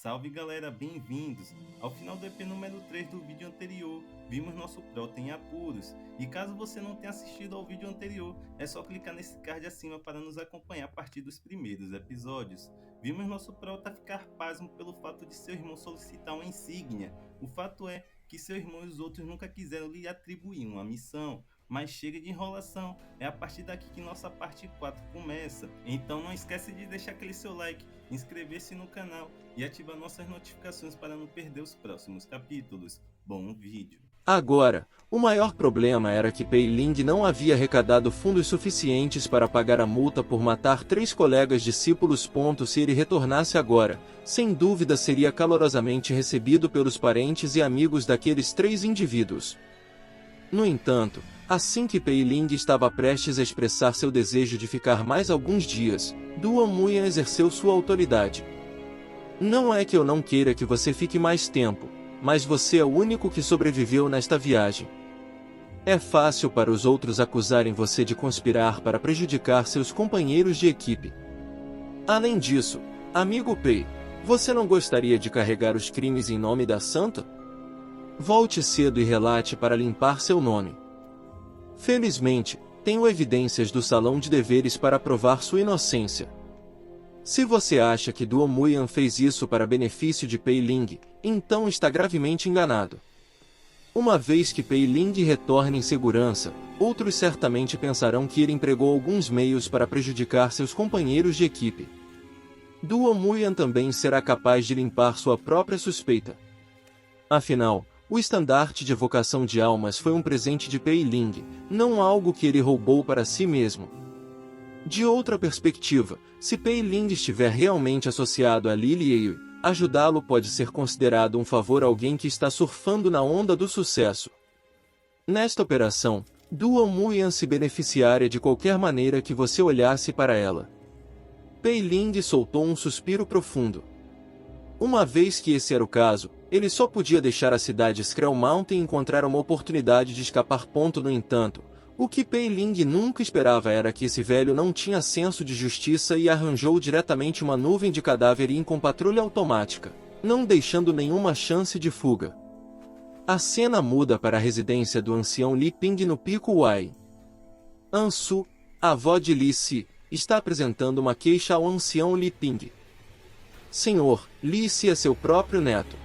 Salve galera, bem-vindos! Ao final do EP número 3 do vídeo anterior, vimos nosso Prota em apuros. E caso você não tenha assistido ao vídeo anterior, é só clicar nesse card acima para nos acompanhar a partir dos primeiros episódios. Vimos nosso Prota ficar pasmo pelo fato de seu irmão solicitar uma insígnia. O fato é que seu irmão e os outros nunca quiseram lhe atribuir uma missão. Mas chega de enrolação, é a partir daqui que nossa parte 4 começa. Então não esquece de deixar aquele seu like, inscrever-se no canal e ativar nossas notificações para não perder os próximos capítulos. Bom vídeo! Agora, o maior problema era que Pei Ling não havia arrecadado fundos suficientes para pagar a multa por matar 3 colegas discípulos. Se ele retornasse agora, sem dúvida seria calorosamente recebido pelos parentes e amigos daqueles 3 indivíduos. No entanto, assim que Pei Ling estava prestes a expressar seu desejo de ficar mais alguns dias, Duan Muyan exerceu sua autoridade. Não é que eu não queira que você fique mais tempo, mas você é o único que sobreviveu nesta viagem. É fácil para os outros acusarem você de conspirar para prejudicar seus companheiros de equipe. Além disso, amigo Pei, você não gostaria de carregar os crimes em nome da Santa? Volte cedo e relate para limpar seu nome. Felizmente, tenho evidências do salão de deveres para provar sua inocência. Se você acha que Duan Muyan fez isso para benefício de Pei Ling, então está gravemente enganado. Uma vez que Pei Ling retorne em segurança, outros certamente pensarão que ele empregou alguns meios para prejudicar seus companheiros de equipe. Duan Muyan também será capaz de limpar sua própria suspeita. Afinal, o estandarte de evocação de almas foi um presente de Pei Ling, não algo que ele roubou para si mesmo. De outra perspectiva, se Pei Ling estiver realmente associado a Li Liyue, ajudá-lo pode ser considerado um favor a alguém que está surfando na onda do sucesso. Nesta operação, Duan Muyan se beneficiaria de qualquer maneira que você olhasse para ela. Pei Ling soltou um suspiro profundo. Uma vez que esse era o caso, ele só podia deixar a cidade Screll Mountain e encontrar uma oportunidade de escapar. No entanto, o que Pei Ling nunca esperava era que esse velho não tinha senso de justiça e arranjou diretamente uma nuvem de cadáver com patrulha automática, não deixando nenhuma chance de fuga. A cena muda para a residência do ancião Li Ping no Pico Wai. Ansu, a avó de Li Si, está apresentando uma queixa ao ancião Li Ping. Senhor, Li Si é seu próprio neto.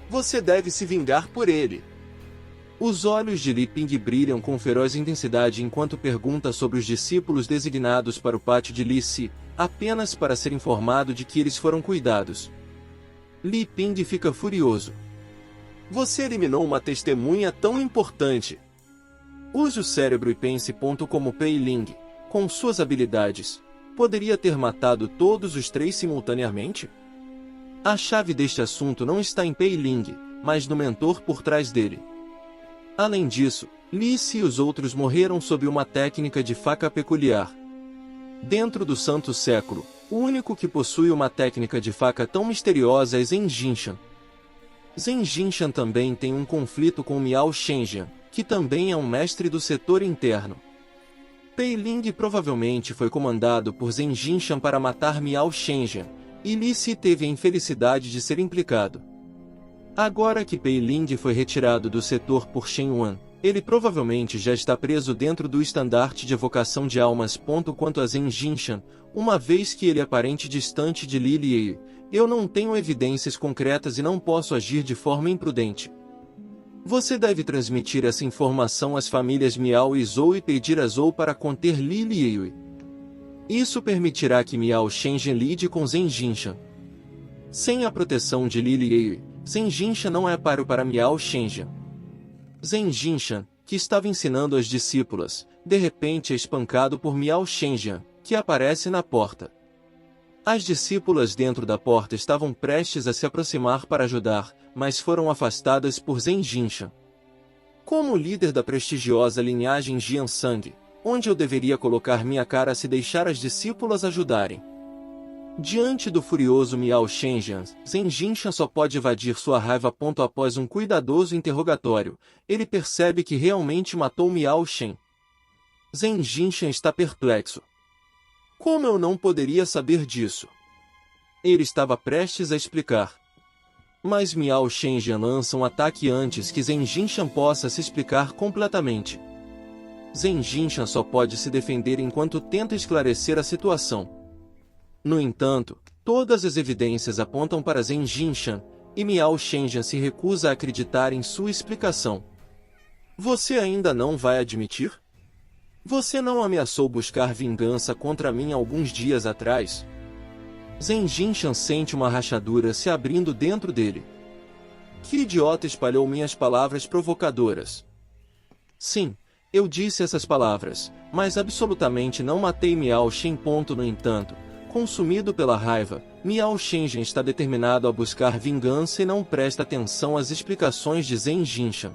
Você deve se vingar por ele. Os olhos de Li Ping brilham com feroz intensidade enquanto pergunta sobre os discípulos designados para o pátio de Li Si, apenas para ser informado de que eles foram cuidados. Li Ping fica furioso. Você eliminou uma testemunha tão importante. Use o cérebro e pense. Como Pei Ling, com suas habilidades, poderia ter matado todos os 3 simultaneamente? A chave deste assunto não está em Pei Ling, mas no mentor por trás dele. Além disso, Li Si e os outros morreram sob uma técnica de faca peculiar. Dentro do Santo Século, o único que possui uma técnica de faca tão misteriosa é Zhen Jinshan. Zhen Jinshan também tem um conflito com Miao Shenjian, que também é um mestre do setor interno. Pei Ling provavelmente foi comandado por Zhen Jinshan para matar Miao Shenjian, e Li Si teve a infelicidade de ser implicado. Agora que Pei Ling foi retirado do setor por Shen Wan, ele provavelmente já está preso dentro do estandarte de evocação de almas. Quanto a Zhen Jinshan, uma vez que ele é parente distante de Li Liyue, eu não tenho evidências concretas e não posso agir de forma imprudente. Você deve transmitir essa informação às famílias Miao e Zhou e pedir a Zhou para conter Li Liyue. Isso permitirá que Miao Shenjian lide com Zhen Jinshan. Sem a proteção de Li Liyue, Zhen Jinshan não é páreo para Miao Shenjian. Zhen Jinshan, que estava ensinando as discípulas, de repente é espancado por Miao Shenjian, que aparece na porta. As discípulas dentro da porta estavam prestes a se aproximar para ajudar, mas foram afastadas por Zhen Jinshan. Como líder da prestigiosa linhagem Jiansang, onde eu deveria colocar minha cara se deixar as discípulas ajudarem? Diante do furioso Miao Shenjian, Zhen Jinshan só pode evadir sua raiva. Após um cuidadoso interrogatório, ele percebe que realmente matou Miao Shen. Zhen Jinshan está perplexo. Como eu não poderia saber disso? Ele estava prestes a explicar. Mas Miao Shenjian lança um ataque antes que Zhen Jinshan possa se explicar completamente. Zhen Jinshan só pode se defender enquanto tenta esclarecer a situação. No entanto, todas as evidências apontam para Zhen Jinshan, e Miao Shenjian se recusa a acreditar em sua explicação. Você ainda não vai admitir? Você não ameaçou buscar vingança contra mim alguns dias atrás? Zhen Jinshan sente uma rachadura se abrindo dentro dele. Que idiota espalhou minhas palavras provocadoras? Sim, eu disse essas palavras, mas absolutamente não matei Miao Shen. No entanto, consumido pela raiva, Miao Shenjian está determinado a buscar vingança e não presta atenção às explicações de Zhen Jinshan.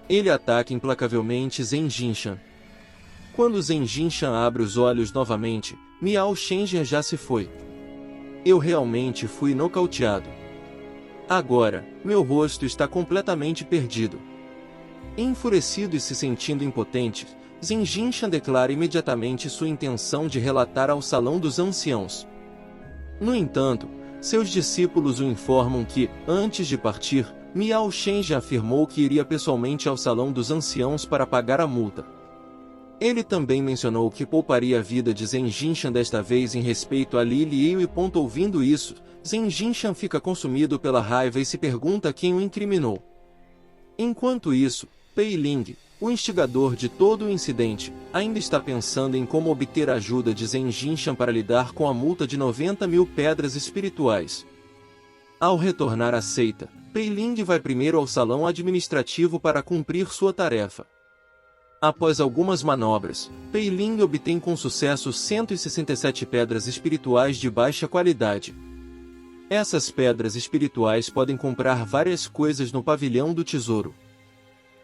Ele ataca implacavelmente Zhen Jinshan. Quando Zhen Jinshan abre os olhos novamente, Miao Shenjian já se foi. Eu realmente fui nocauteado. Agora, meu rosto está completamente perdido. Enfurecido e se sentindo impotente, Zhen Jinshan declara imediatamente sua intenção de relatar ao Salão dos Anciãos. No entanto, seus discípulos o informam que, antes de partir, Miao Shenjian afirmou que iria pessoalmente ao Salão dos Anciãos para pagar a multa. Ele também mencionou que pouparia a vida de Zhen Jinshan desta vez em respeito a Li Liu. Ouvindo isso, Zhen Jinshan fica consumido pela raiva e se pergunta quem o incriminou. Enquanto isso, Pei Ling, o instigador de todo o incidente, ainda está pensando em como obter a ajuda de Zhen Jinshan para lidar com a multa de 90.000 pedras espirituais. Ao retornar à seita, Pei Ling vai primeiro ao salão administrativo para cumprir sua tarefa. Após algumas manobras, Pei Ling obtém com sucesso 167 pedras espirituais de baixa qualidade. Essas pedras espirituais podem comprar várias coisas no pavilhão do tesouro.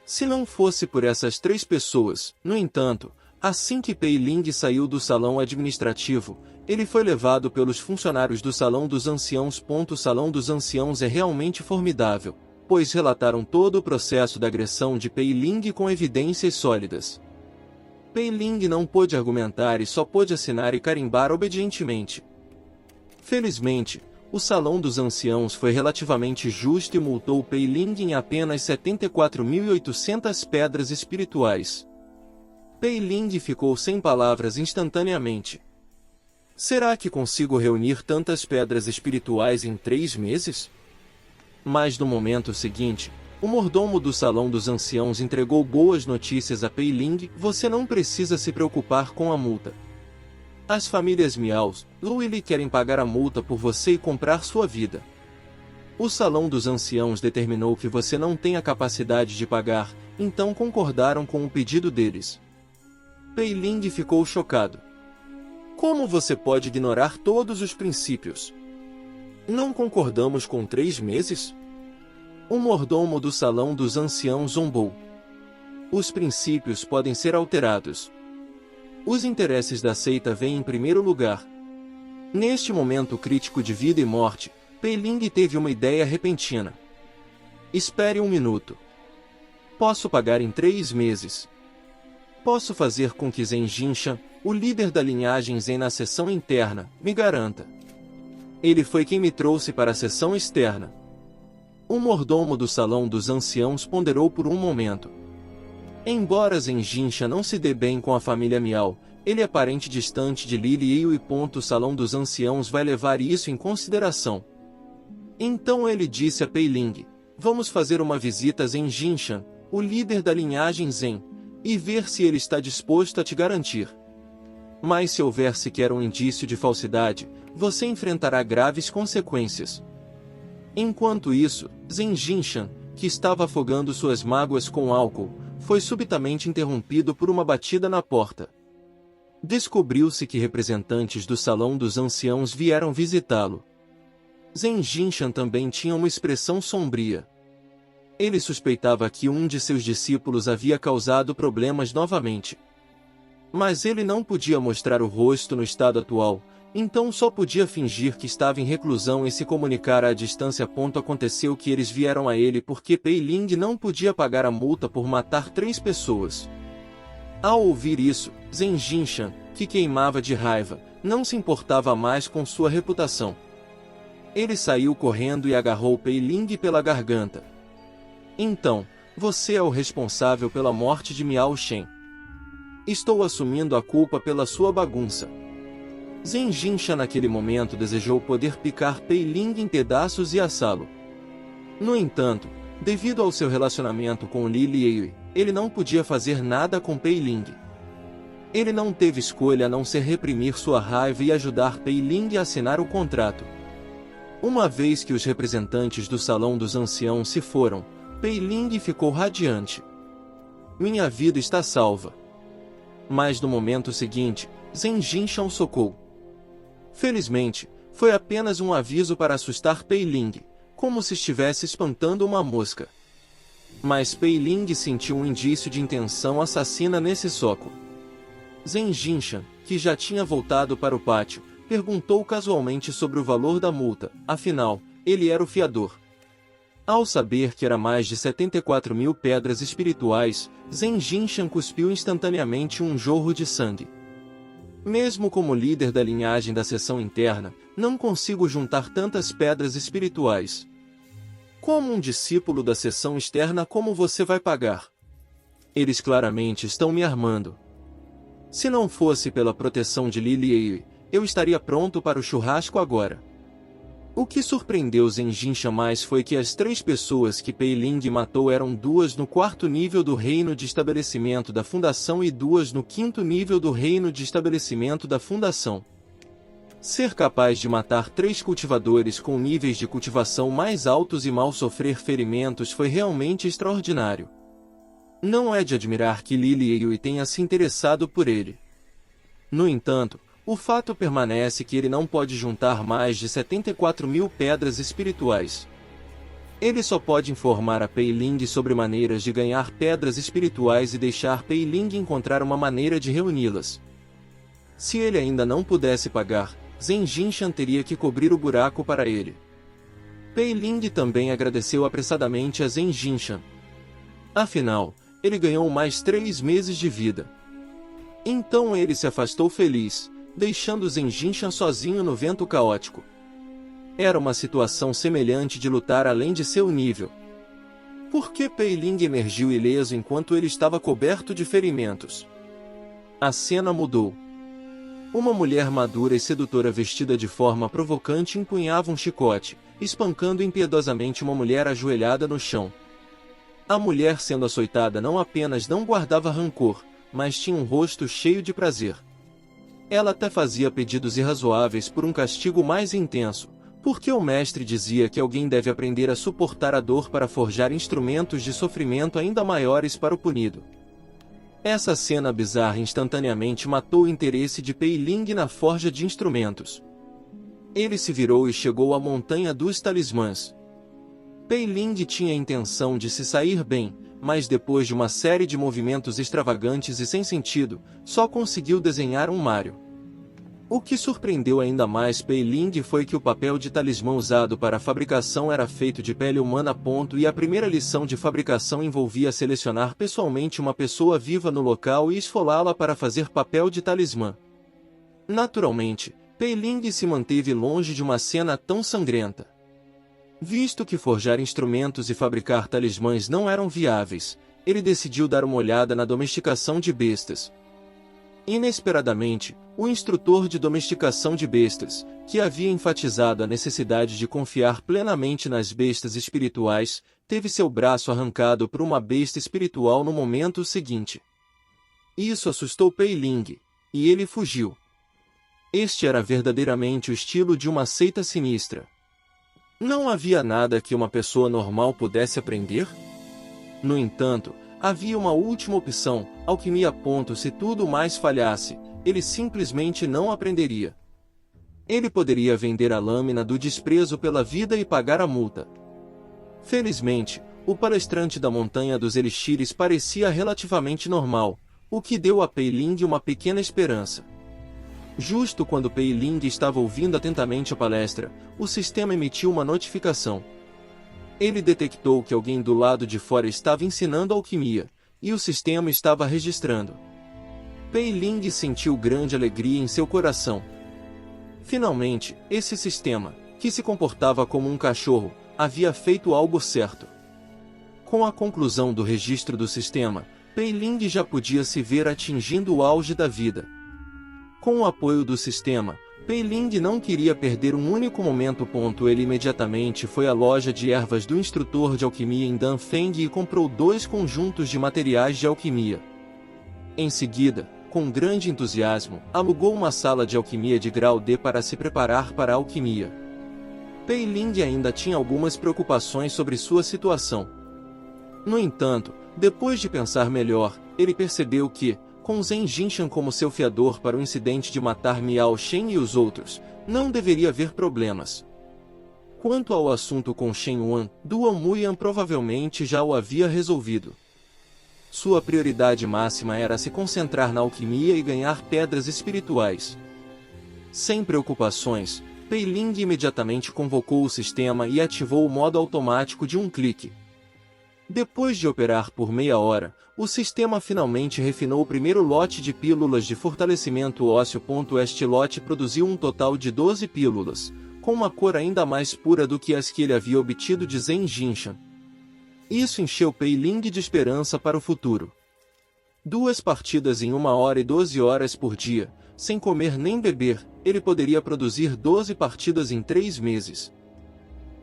Se não fosse por essas 3 pessoas, no entanto, assim que Pei Ling saiu do salão administrativo, ele foi levado pelos funcionários do Salão dos Anciãos. O Salão dos Anciãos é realmente formidável, pois relataram todo o processo da agressão de Pei Ling com evidências sólidas. Pei Ling não pôde argumentar e só pôde assinar e carimbar obedientemente. Felizmente, o Salão dos Anciãos foi relativamente justo e multou Pei Ling em apenas 74.800 pedras espirituais. Pei Ling ficou sem palavras instantaneamente. Será que consigo reunir tantas pedras espirituais em 3 meses? Mas no momento seguinte, o mordomo do Salão dos Anciãos entregou boas notícias a Pei Ling. Você não precisa se preocupar com a multa. As famílias Miao, Lu e Li querem pagar a multa por você e comprar sua vida. O Salão dos Anciãos determinou que você não tem a capacidade de pagar, então concordaram com o pedido deles. Pei Ling ficou chocado. Como você pode ignorar todos os princípios? Não concordamos com 3 meses? O mordomo do Salão dos Anciãos zombou. Os princípios podem ser alterados. Os interesses da seita vêm em primeiro lugar. Neste momento crítico de vida e morte, Pei Ling teve uma ideia repentina. Espere 1 minuto. Posso pagar em 3 meses. Posso fazer com que Zhen Jinshan, o líder da linhagem Zen na seção interna, me garanta. Ele foi quem me trouxe para a seção externa. O mordomo do Salão dos Anciãos ponderou por um momento. Embora Zhen Jinshan não se dê bem com a família Miao, ele é parente distante de Li Liu. O Salão dos Anciãos vai levar isso em consideração. Então ele disse a Pei Ling, vamos fazer uma visita a Zhen Jinshan, o líder da linhagem Zen, e ver se ele está disposto a te garantir. Mas se houver sequer um indício de falsidade, você enfrentará graves consequências. Enquanto isso, Zhen Jinshan, que estava afogando suas mágoas com álcool, foi subitamente interrompido por uma batida na porta. Descobriu-se que representantes do Salão dos Anciãos vieram visitá-lo. Zhen Jinshan também tinha uma expressão sombria. Ele suspeitava que um de seus discípulos havia causado problemas novamente. Mas ele não podia mostrar o rosto no estado atual, então só podia fingir que estava em reclusão e se comunicar à distância. Aconteceu que eles vieram a ele porque Pei Ling não podia pagar a multa por matar 3 pessoas. Ao ouvir isso, Zhen Jinshan, que queimava de raiva, não se importava mais com sua reputação. Ele saiu correndo e agarrou Pei Ling pela garganta. Então, você é o responsável pela morte de Miao Shen. Estou assumindo a culpa pela sua bagunça. Zhen Jinshan naquele momento desejou poder picar Pei Ling em pedaços e assá-lo. No entanto, devido ao seu relacionamento com Li Lieyue, ele não podia fazer nada com Pei Ling. Ele não teve escolha a não ser reprimir sua raiva e ajudar Pei Ling a assinar o contrato. Uma vez que os representantes do Salão dos Anciãos se foram, Pei Ling ficou radiante. Minha vida está salva. Mas no momento seguinte, Zhen Jinshan o socou. Felizmente, foi apenas um aviso para assustar Pei Ling, como se estivesse espantando uma mosca. Mas Pei Ling sentiu um indício de intenção assassina nesse soco. Zhen Jinshan, que já tinha voltado para o pátio, perguntou casualmente sobre o valor da multa, afinal, ele era o fiador. Ao saber que era mais de 74.000 pedras espirituais, Zhen Jinshan cuspiu instantaneamente um jorro de sangue. Mesmo como líder da linhagem da seção interna, não consigo juntar tantas pedras espirituais. Como um discípulo da seção externa, como você vai pagar? Eles claramente estão me armando. Se não fosse pela proteção de Li Lieyue, eu estaria pronto para o churrasco agora. O que surpreendeu Zhen Jinshan mais foi que as 3 pessoas que Pei Ling matou eram 2 no 4º nível do reino de estabelecimento da fundação e 2 no 5º nível do reino de estabelecimento da fundação. Ser capaz de matar 3 cultivadores com níveis de cultivação mais altos e mal sofrer ferimentos foi realmente extraordinário. Não é de admirar que Li Lieyue tenha se interessado por ele. No entanto, o fato permanece que ele não pode juntar mais de 74.000 pedras espirituais. Ele só pode informar a Pei Ling sobre maneiras de ganhar pedras espirituais e deixar Pei Ling encontrar uma maneira de reuni-las. Se ele ainda não pudesse pagar, Zhen Jinshan teria que cobrir o buraco para ele. Pei Ling também agradeceu apressadamente a Zhen Jinshan. Afinal, ele ganhou mais 3 meses de vida. Então ele se afastou feliz, deixando Zhen Jinshan sozinho no vento caótico. Era uma situação semelhante de lutar além de seu nível. Por que Pei Ling emergiu ileso enquanto ele estava coberto de ferimentos? A cena mudou. Uma mulher madura e sedutora vestida de forma provocante empunhava um chicote, espancando impiedosamente uma mulher ajoelhada no chão. A mulher sendo açoitada não apenas não guardava rancor, mas tinha um rosto cheio de prazer. Ela até fazia pedidos irrazoáveis por um castigo mais intenso, porque o mestre dizia que alguém deve aprender a suportar a dor para forjar instrumentos de sofrimento ainda maiores para o punido. Essa cena bizarra instantaneamente matou o interesse de Pei Ling na forja de instrumentos. Ele se virou e chegou à montanha dos talismãs. Pei Ling tinha a intenção de se sair bem, mas depois de uma série de movimentos extravagantes e sem sentido, só conseguiu desenhar um Mario. O que surpreendeu ainda mais Pei Ling foi que o papel de talismã usado para a fabricação era feito de pele humana. E a primeira lição de fabricação envolvia selecionar pessoalmente uma pessoa viva no local e esfolá-la para fazer papel de talismã. Naturalmente, Pei Ling se manteve longe de uma cena tão sangrenta. Visto que forjar instrumentos e fabricar talismãs não eram viáveis, ele decidiu dar uma olhada na domesticação de bestas. Inesperadamente, o instrutor de domesticação de bestas, que havia enfatizado a necessidade de confiar plenamente nas bestas espirituais, teve seu braço arrancado por uma besta espiritual no momento seguinte. Isso assustou Pei Ling, e ele fugiu. Este era verdadeiramente o estilo de uma seita sinistra. Não havia nada que uma pessoa normal pudesse aprender? No entanto, havia uma última opção, alquimia. Se tudo mais falhasse, ele simplesmente não aprenderia. Ele poderia vender a lâmina do desprezo pela vida e pagar a multa. Felizmente, o palestrante da Montanha dos Elixires parecia relativamente normal, o que deu a Pei Ling uma pequena esperança. Justo quando Pei Ling estava ouvindo atentamente a palestra, o sistema emitiu uma notificação. Ele detectou que alguém do lado de fora estava ensinando alquimia, e o sistema estava registrando. Pei Ling sentiu grande alegria em seu coração. Finalmente, esse sistema, que se comportava como um cachorro, havia feito algo certo. Com a conclusão do registro do sistema, Pei Ling já podia se ver atingindo o auge da vida. Com o apoio do sistema, Pei Ling não queria perder um único momento. Ele imediatamente foi à loja de ervas do instrutor de alquimia em Danfeng e comprou 2 conjuntos de materiais de alquimia. Em seguida, com grande entusiasmo, alugou uma sala de alquimia de grau D para se preparar para a alquimia. Pei Ling ainda tinha algumas preocupações sobre sua situação. No entanto, depois de pensar melhor, ele percebeu que, com Zhen Jinshan como seu fiador para o incidente de matar Miao Shen e os outros, não deveria haver problemas. Quanto ao assunto com Shen Wan, Duan Muyan provavelmente já o havia resolvido. Sua prioridade máxima era se concentrar na alquimia e ganhar pedras espirituais. Sem preocupações, Pei Ling imediatamente convocou o sistema e ativou o modo automático de um clique. Depois de operar por meia hora, o sistema finalmente refinou o primeiro lote de pílulas de fortalecimento ósseo. Este lote produziu um total de 12 pílulas, com uma cor ainda mais pura do que as que ele havia obtido de Zhen Jinshan. Isso encheu Pei Ling de esperança para o futuro. 2 partidas em 1 hora e 12 horas por dia, sem comer nem beber, ele poderia produzir 12 partidas em 3 meses.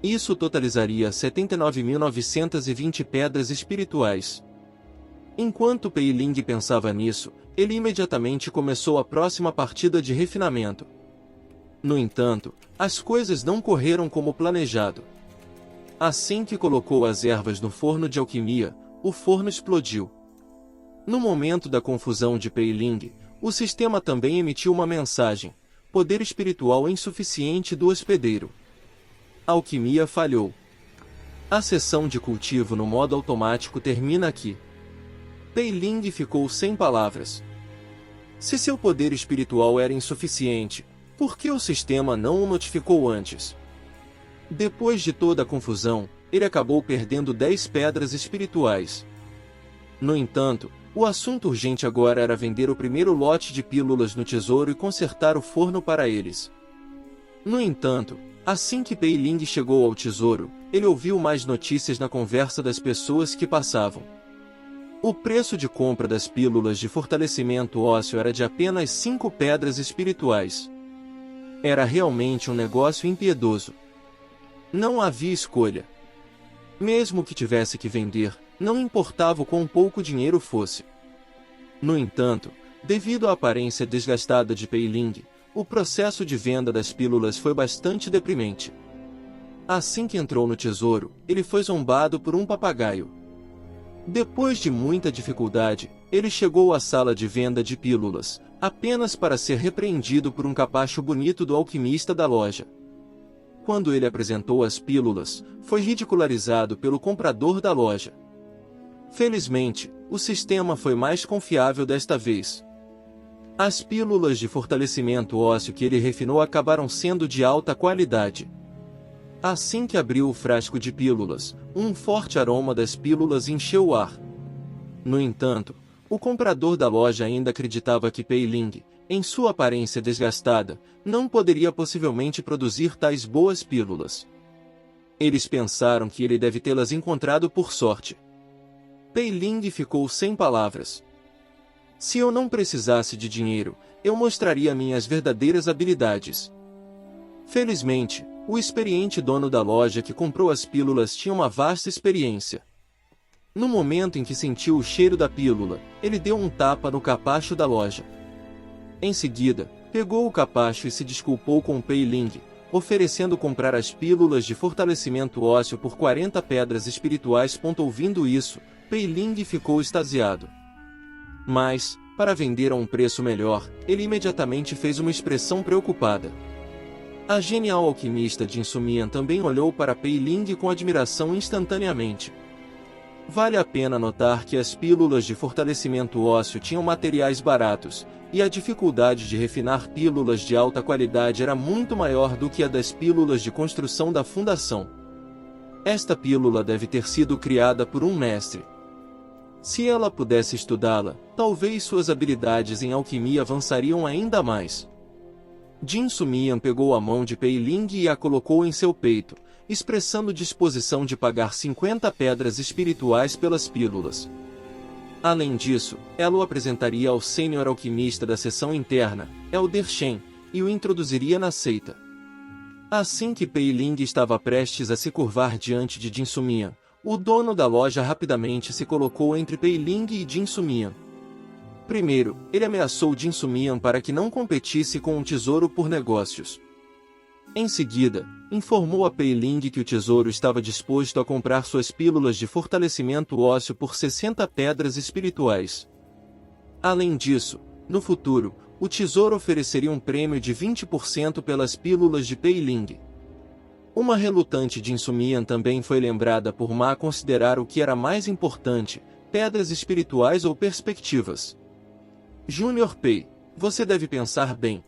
Isso totalizaria 79.920 pedras espirituais. Enquanto Pei Ling pensava nisso, ele imediatamente começou a próxima partida de refinamento. No entanto, as coisas não correram como planejado. Assim que colocou as ervas no forno de alquimia, o forno explodiu. No momento da confusão de Pei Ling, o sistema também emitiu uma mensagem: poder espiritual insuficiente do hospedeiro. A alquimia falhou. A sessão de cultivo no modo automático termina aqui. Pei Ling ficou sem palavras. Se seu poder espiritual era insuficiente, por que o sistema não o notificou antes? Depois de toda a confusão, ele acabou perdendo 10 pedras espirituais. No entanto, o assunto urgente agora era vender o primeiro lote de pílulas no tesouro e consertar o forno para eles. No entanto, assim que Pei Ling chegou ao tesouro, ele ouviu mais notícias na conversa das pessoas que passavam. O preço de compra das pílulas de fortalecimento ósseo era de apenas 5 pedras espirituais. Era realmente um negócio impiedoso. Não havia escolha. Mesmo que tivesse que vender, não importava o quão pouco dinheiro fosse. No entanto, devido à aparência desgastada de Pei Ling, o processo de venda das pílulas foi bastante deprimente. Assim que entrou no tesouro, ele foi zombado por um papagaio. Depois de muita dificuldade, ele chegou à sala de venda de pílulas, apenas para ser repreendido por um capacho bonito do alquimista da loja. Quando ele apresentou as pílulas, foi ridicularizado pelo comprador da loja. Felizmente, o sistema foi mais confiável desta vez. As pílulas de fortalecimento ósseo que ele refinou acabaram sendo de alta qualidade. Assim que abriu o frasco de pílulas, um forte aroma das pílulas encheu o ar. No entanto, o comprador da loja ainda acreditava que Pei Ling, em sua aparência desgastada, não poderia possivelmente produzir tais boas pílulas. Eles pensaram que ele deve tê-las encontrado por sorte. Pei Ling ficou sem palavras. Se eu não precisasse de dinheiro, eu mostraria minhas verdadeiras habilidades. Felizmente, o experiente dono da loja que comprou as pílulas tinha uma vasta experiência. No momento em que sentiu o cheiro da pílula, ele deu um tapa no capacho da loja. Em seguida, pegou o capacho e se desculpou com Pei Ling, oferecendo comprar as pílulas de fortalecimento ósseo por 40 pedras espirituais. Ouvindo isso, Pei Ling ficou extasiado. Mas, para vender a um preço melhor, ele imediatamente fez uma expressão preocupada. A genial alquimista Jin Sumian também olhou para Pei Ling com admiração instantaneamente. Vale a pena notar que as pílulas de fortalecimento ósseo tinham materiais baratos, e a dificuldade de refinar pílulas de alta qualidade era muito maior do que a das pílulas de construção da fundação. Esta pílula deve ter sido criada por um mestre. Se ela pudesse estudá-la, talvez suas habilidades em alquimia avançariam ainda mais. Jin Sumian pegou a mão de Pei Ling e a colocou em seu peito, expressando disposição de pagar 50 pedras espirituais pelas pílulas. Além disso, ela o apresentaria ao sênior alquimista da seção interna, Elder Shen, e o introduziria na seita. Assim que Pei Ling estava prestes a se curvar diante de Jin Sumian, o dono da loja rapidamente se colocou entre Pei Ling e Jin Sumian. Primeiro, ele ameaçou Jin Sumian para que não competisse com o tesouro por negócios. Em seguida, informou a Pei Ling que o tesouro estava disposto a comprar suas pílulas de fortalecimento ósseo por 60 pedras espirituais. Além disso, no futuro, o tesouro ofereceria um prêmio de 20% pelas pílulas de Pei Ling. Uma relutante Jin Sumian também foi lembrada por Ma considerar o que era mais importante, pedras espirituais ou perspectivas. Júnior Pei, você deve pensar bem.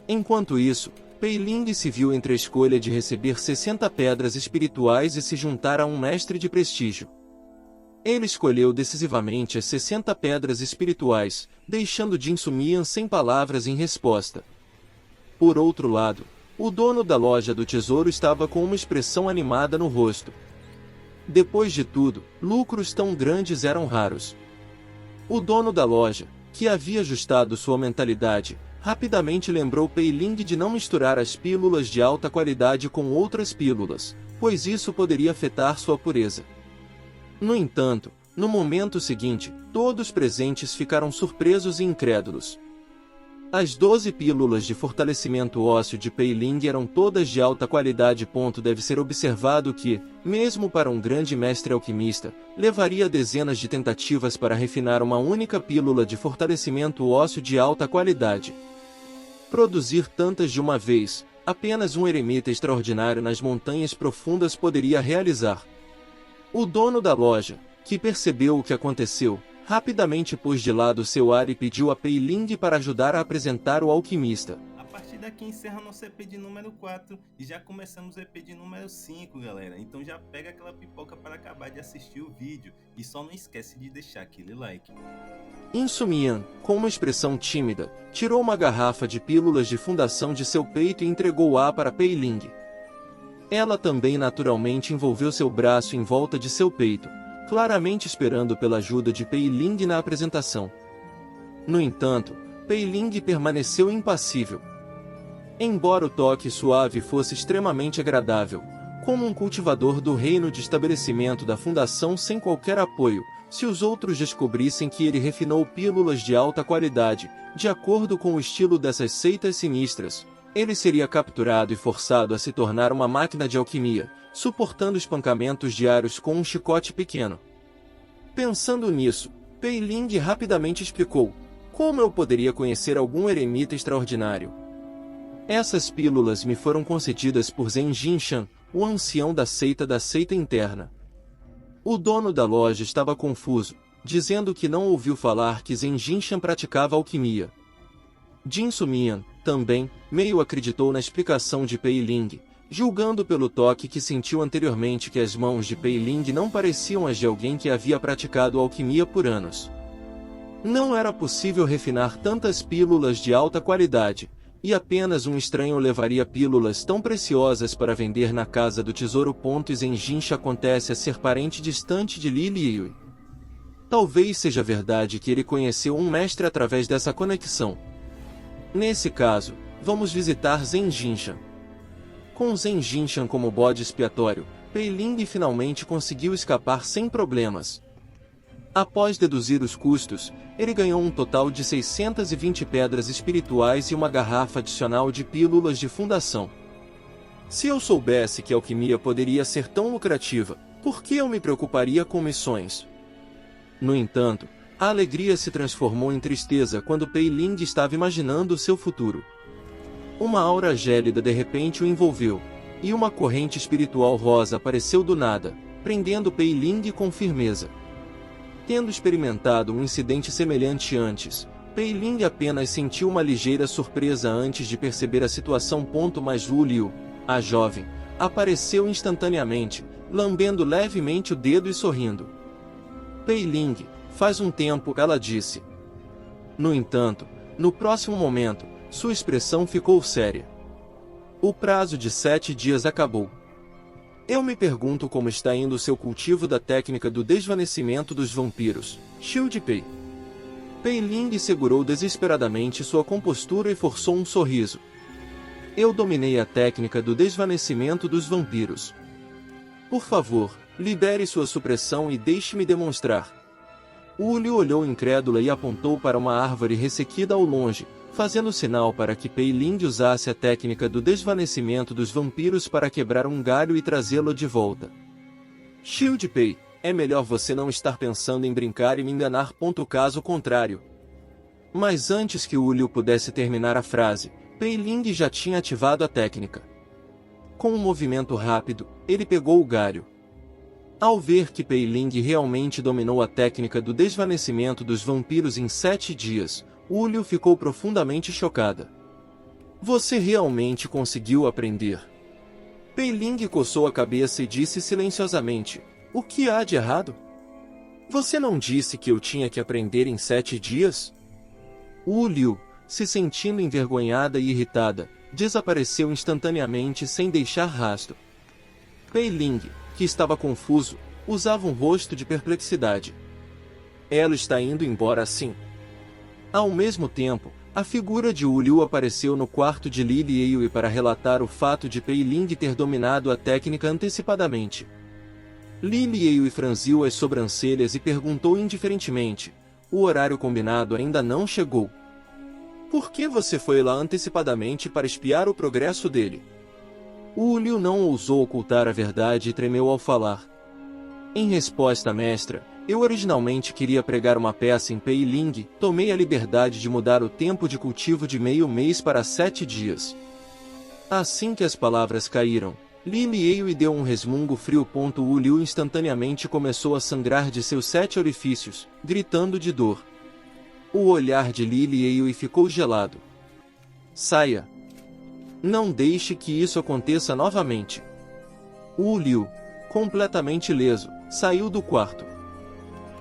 Enquanto isso, Pei Ling se viu entre a escolha de receber 60 pedras espirituais e se juntar a um mestre de prestígio. Ele escolheu decisivamente as 60 pedras espirituais, deixando Jin Sumian sem palavras em resposta. Por outro lado, o dono da loja do tesouro estava com uma expressão animada no rosto. Depois de tudo, lucros tão grandes eram raros. O dono da loja, que havia ajustado sua mentalidade, rapidamente lembrou Pei Ling de não misturar as pílulas de alta qualidade com outras pílulas, pois isso poderia afetar sua pureza. No entanto, no momento seguinte, todos presentes ficaram surpresos e incrédulos. As 12 pílulas de fortalecimento ósseo de Pei Ling eram todas de alta qualidade. Deve ser observado que, mesmo para um grande mestre alquimista, levaria dezenas de tentativas para refinar uma única pílula de fortalecimento ósseo de alta qualidade. Produzir tantas de uma vez, apenas um eremita extraordinário nas montanhas profundas poderia realizar. O dono da loja, que percebeu o que aconteceu, rapidamente pôs de lado seu ar e pediu a Pei Ling para ajudar a apresentar o alquimista. A partir daqui encerra nosso EP de número 4 e já começamos o EP de número 5, galera. Então já pega aquela pipoca para acabar de assistir o vídeo e só não esquece de deixar aquele like. Jin Sumian, com uma expressão tímida, tirou uma garrafa de pílulas de fundação de seu peito e entregou-a para Pei Ling. Ela também naturalmente envolveu seu braço em volta de seu peito, claramente esperando pela ajuda de Pei Ling na apresentação. No entanto, Pei Ling permaneceu impassível. Embora o toque suave fosse extremamente agradável, como um cultivador do reino de estabelecimento da fundação sem qualquer apoio, se os outros descobrissem que ele refinou pílulas de alta qualidade, de acordo com o estilo dessas seitas sinistras, ele seria capturado e forçado a se tornar uma máquina de alquimia, suportando espancamentos diários com um chicote pequeno. Pensando nisso, Pei Ling rapidamente explicou: como eu poderia conhecer algum eremita extraordinário? Essas pílulas me foram concedidas por Zhen Jinshan, o ancião da seita interna. O dono da loja estava confuso, dizendo que não ouviu falar que Zhen Jinshan praticava alquimia. Jin Sumian, também, meio acreditou na explicação de Pei Ling, julgando pelo toque que sentiu anteriormente que as mãos de Pei Ling não pareciam as de alguém que havia praticado alquimia por anos. Não era possível refinar tantas pílulas de alta qualidade, e apenas um estranho levaria pílulas tão preciosas para vender na casa do tesouro. Zhen Jinshan acontece a ser parente distante de Li Liyue. Talvez seja verdade que ele conheceu um mestre através dessa conexão. Nesse caso, vamos visitar Zhen Jinshan. Com Zhen Jinshan como bode expiatório, Pei Ling finalmente conseguiu escapar sem problemas. Após deduzir os custos, ele ganhou um total de 620 pedras espirituais e uma garrafa adicional de pílulas de fundação. Se eu soubesse que a alquimia poderia ser tão lucrativa, por que eu me preocuparia com missões? No entanto, a alegria se transformou em tristeza quando Pei Ling estava imaginando o seu futuro. Uma aura gélida de repente o envolveu, e uma corrente espiritual rosa apareceu do nada, prendendo Pei Ling com firmeza. Tendo experimentado um incidente semelhante antes, Pei Ling apenas sentiu uma ligeira surpresa antes de perceber a situação. Mas Wu Liu, a jovem, apareceu instantaneamente, lambendo levemente o dedo e sorrindo. Pei Ling, faz um tempo, ela disse. No entanto, no próximo momento, Sua expressão ficou séria. O prazo de 7 dias acabou. Eu me pergunto como está indo seu cultivo da técnica do desvanecimento dos vampiros, Shield Pei. Pei Ling segurou desesperadamente sua compostura e forçou um sorriso. Eu dominei a técnica do desvanecimento dos vampiros. Por favor, libere sua supressão e deixe-me demonstrar. Uli olhou incrédula e apontou para uma árvore ressequida ao longe, fazendo sinal para que Pei Ling usasse a técnica do desvanecimento dos vampiros para quebrar um galho e trazê-lo de volta. Shield Pei, é melhor você não estar pensando em brincar e me enganar. Caso contrário. Mas antes que Uli pudesse terminar a frase, Pei Ling já tinha ativado a técnica. Com um movimento rápido, ele pegou o galho. Ao ver que Pei Ling realmente dominou a técnica do desvanecimento dos vampiros em 7 dias, Uli ficou profundamente chocada. Você realmente conseguiu aprender? Pei Ling coçou a cabeça e disse silenciosamente, o que há de errado? Você não disse que eu tinha que aprender em 7 dias? Liu, se sentindo envergonhada e irritada, desapareceu instantaneamente sem deixar rastro. Pei Ling, que estava confuso, usava um rosto de perplexidade. Ela está indo embora assim. Ao mesmo tempo, a figura de Liu apareceu no quarto de Li Lieyue para relatar o fato de Pei Ling ter dominado a técnica antecipadamente. Li Lieyue franziu as sobrancelhas e perguntou indiferentemente, o horário combinado ainda não chegou. Por que você foi lá antecipadamente para espiar o progresso dele? Liu não ousou ocultar a verdade e tremeu ao falar. Em resposta, mestra, eu originalmente queria pregar uma peça em Pei Ling, tomei a liberdade de mudar o tempo de cultivo de meio mês para 7 dias. Assim que as palavras caíram, Li Lieyue deu um resmungo frio. Liu instantaneamente começou a sangrar de seus 7 orifícios, gritando de dor. O olhar de Li Lieyue ficou gelado. Saia! Não deixe que isso aconteça novamente. Liu, completamente ileso, saiu do quarto.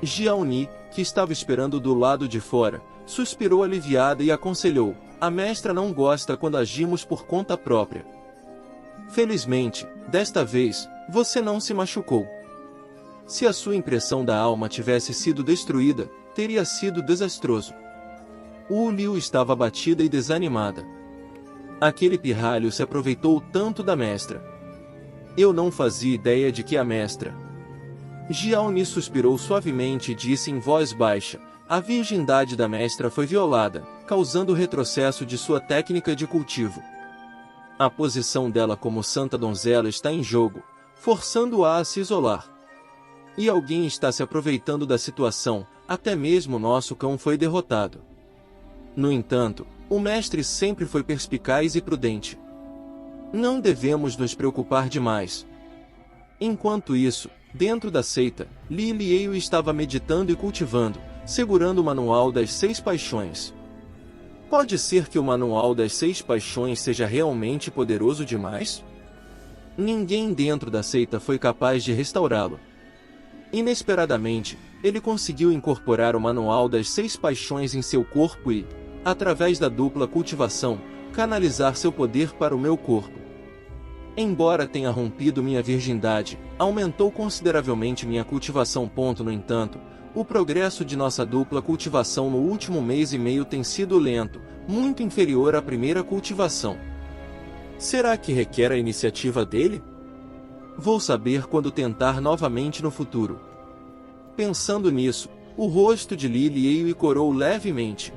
Jiaoni, que estava esperando do lado de fora, suspirou aliviada e aconselhou, a mestra não gosta quando agimos por conta própria. Felizmente, desta vez, você não se machucou. Se a sua impressão da alma tivesse sido destruída, teria sido desastroso. Liu estava abatida e desanimada. Aquele pirralho se aproveitou tanto da mestra. Eu não fazia ideia de que a mestra... Jiaoni suspirou suavemente e disse em voz baixa, a virgindade da mestra foi violada, causando o retrocesso de sua técnica de cultivo. A posição dela como santa donzela está em jogo, forçando-a a se isolar. E alguém está se aproveitando da situação, até mesmo nosso cão foi derrotado. No entanto, o mestre sempre foi perspicaz e prudente. Não devemos nos preocupar demais. Enquanto isso, dentro da seita, Li Lieyue estava meditando e cultivando, segurando o Manual das 6 Paixões. Pode ser que o Manual das 6 Paixões seja realmente poderoso demais? Ninguém dentro da seita foi capaz de restaurá-lo. Inesperadamente, ele conseguiu incorporar o Manual das 6 Paixões em seu corpo e, através da dupla cultivação, canalizar seu poder para o meu corpo. Embora tenha rompido minha virgindade, aumentou consideravelmente minha cultivação. No entanto, o progresso de nossa dupla cultivação no último mês e meio tem sido lento, muito inferior à primeira cultivação. Será que requer a iniciativa dele? Vou saber quando tentar novamente no futuro. Pensando nisso, o rosto de Li Lieyue corou levemente.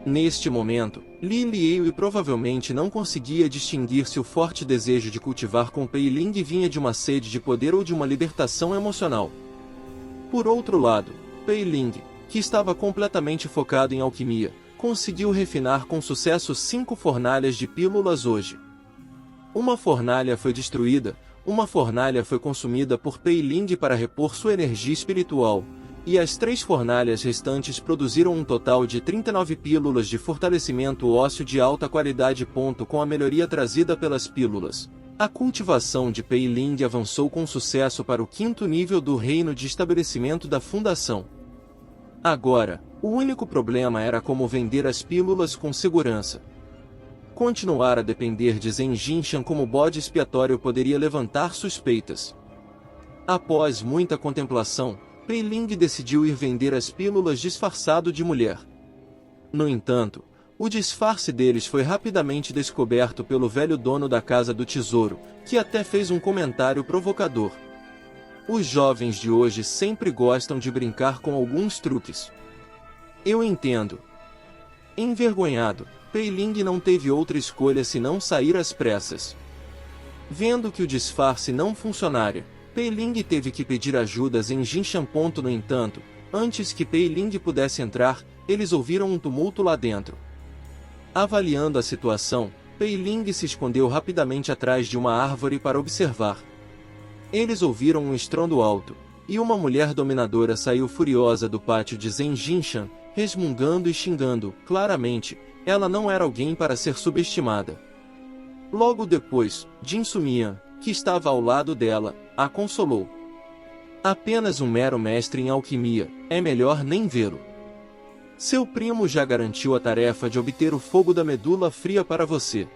Neste momento, Li Lieyue provavelmente não conseguia distinguir se o forte desejo de cultivar com Pei Ling vinha de uma sede de poder ou de uma libertação emocional. Por outro lado, Pei Ling, que estava completamente focado em alquimia, conseguiu refinar com sucesso 5 fornalhas de pílulas hoje. Uma fornalha foi destruída, uma fornalha foi consumida por Pei Ling para repor sua energia espiritual, e as 3 fornalhas restantes produziram um total de 39 pílulas de fortalecimento ósseo de alta qualidade. Com a melhoria trazida pelas pílulas, a cultivação de Pei Ling avançou com sucesso para o 5º nível do reino de estabelecimento da fundação. Agora, o único problema era como vender as pílulas com segurança, continuar a depender de Zhen Jinshan como bode expiatório poderia levantar suspeitas. Após muita contemplação, Pei Ling decidiu ir vender as pílulas disfarçado de mulher. No entanto, o disfarce deles foi rapidamente descoberto pelo velho dono da Casa do Tesouro, que até fez um comentário provocador. Os jovens de hoje sempre gostam de brincar com alguns truques. Eu entendo. Envergonhado, Pei Ling não teve outra escolha senão sair às pressas. Vendo que o disfarce não funcionaria, Pei Ling teve que pedir ajuda a Zhen Jinshan. No entanto, antes que Pei Ling pudesse entrar, eles ouviram um tumulto lá dentro. Avaliando a situação, Pei Ling se escondeu rapidamente atrás de uma árvore para observar. Eles ouviram um estrondo alto, e uma mulher dominadora saiu furiosa do pátio de Zhen Jinshan, resmungando e xingando. Claramente, ela não era alguém para ser subestimada. Logo depois, Jin Sumian, que estava ao lado dela, a consolou. Apenas um mero mestre em alquimia, é melhor nem vê-lo. Seu primo já garantiu a tarefa de obter o fogo da medula fria para você.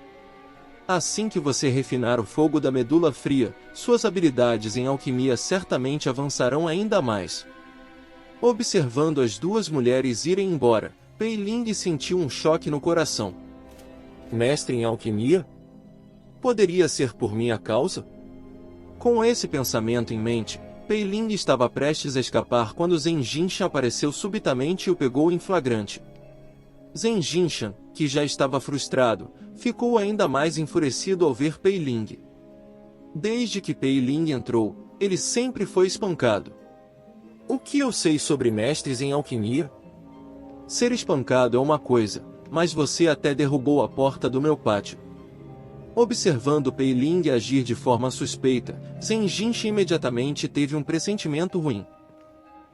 Assim que você refinar o fogo da medula fria, suas habilidades em alquimia certamente avançarão ainda mais. Observando as duas mulheres irem embora, Pei Ling sentiu um choque no coração. Mestre em alquimia? Poderia ser por minha causa? Com esse pensamento em mente, Pei Ling estava prestes a escapar quando Zhen Jinshan apareceu subitamente e o pegou em flagrante. Zhen Jinshan, que já estava frustrado, ficou ainda mais enfurecido ao ver Pei Ling. Desde que Pei Ling entrou, ele sempre foi espancado. O que eu sei sobre mestres em alquimia? Ser espancado é uma coisa, mas você até derrubou a porta do meu pátio. Observando Pei Ling agir de forma suspeita, Zhen Jinshan imediatamente teve um pressentimento ruim.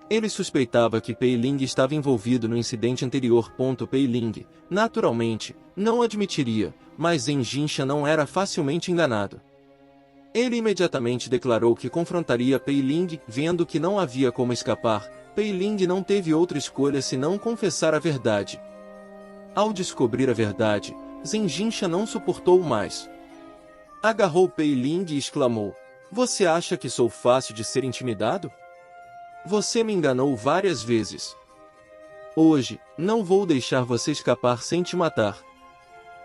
Ele suspeitava que Pei Ling estava envolvido no incidente anterior. Pei Ling, naturalmente, não admitiria, mas Zhen Jinshan não era facilmente enganado. Ele imediatamente declarou que confrontaria Pei Ling, vendo que não havia como escapar. Pei Ling não teve outra escolha senão confessar a verdade. Ao descobrir a verdade, Zhen Jinshan não suportou mais. Agarrou Pei Ling e exclamou: "Você acha que sou fácil de ser intimidado? Você me enganou várias vezes. Hoje, não vou deixar você escapar sem te matar."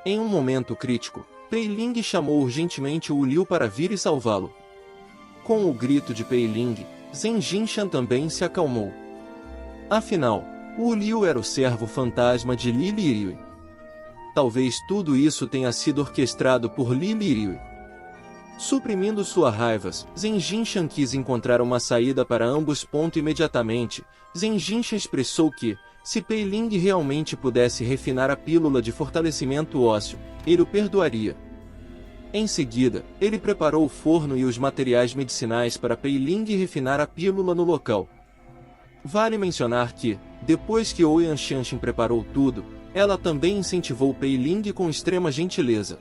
Em um momento crítico, Pei Ling chamou urgentemente Wu Liu para vir e salvá-lo. Com o grito de Pei Ling, Zhen Jinshan também se acalmou. Afinal, Wu Liu era o servo fantasma de Li Liyue. Talvez tudo isso tenha sido orquestrado por Li Liyue. Suprimindo suas raivas, Zhen Jinshan quis encontrar uma saída para ambos. Imediatamente, Zhen Jinshan expressou que, se Pei Ling realmente pudesse refinar a pílula de fortalecimento ósseo, ele o perdoaria. Em seguida, ele preparou o forno e os materiais medicinais para Pei Ling refinar a pílula no local. Vale mencionar que, depois que Ouyang Xianxin preparou tudo, ela também incentivou Pei Ling com extrema gentileza.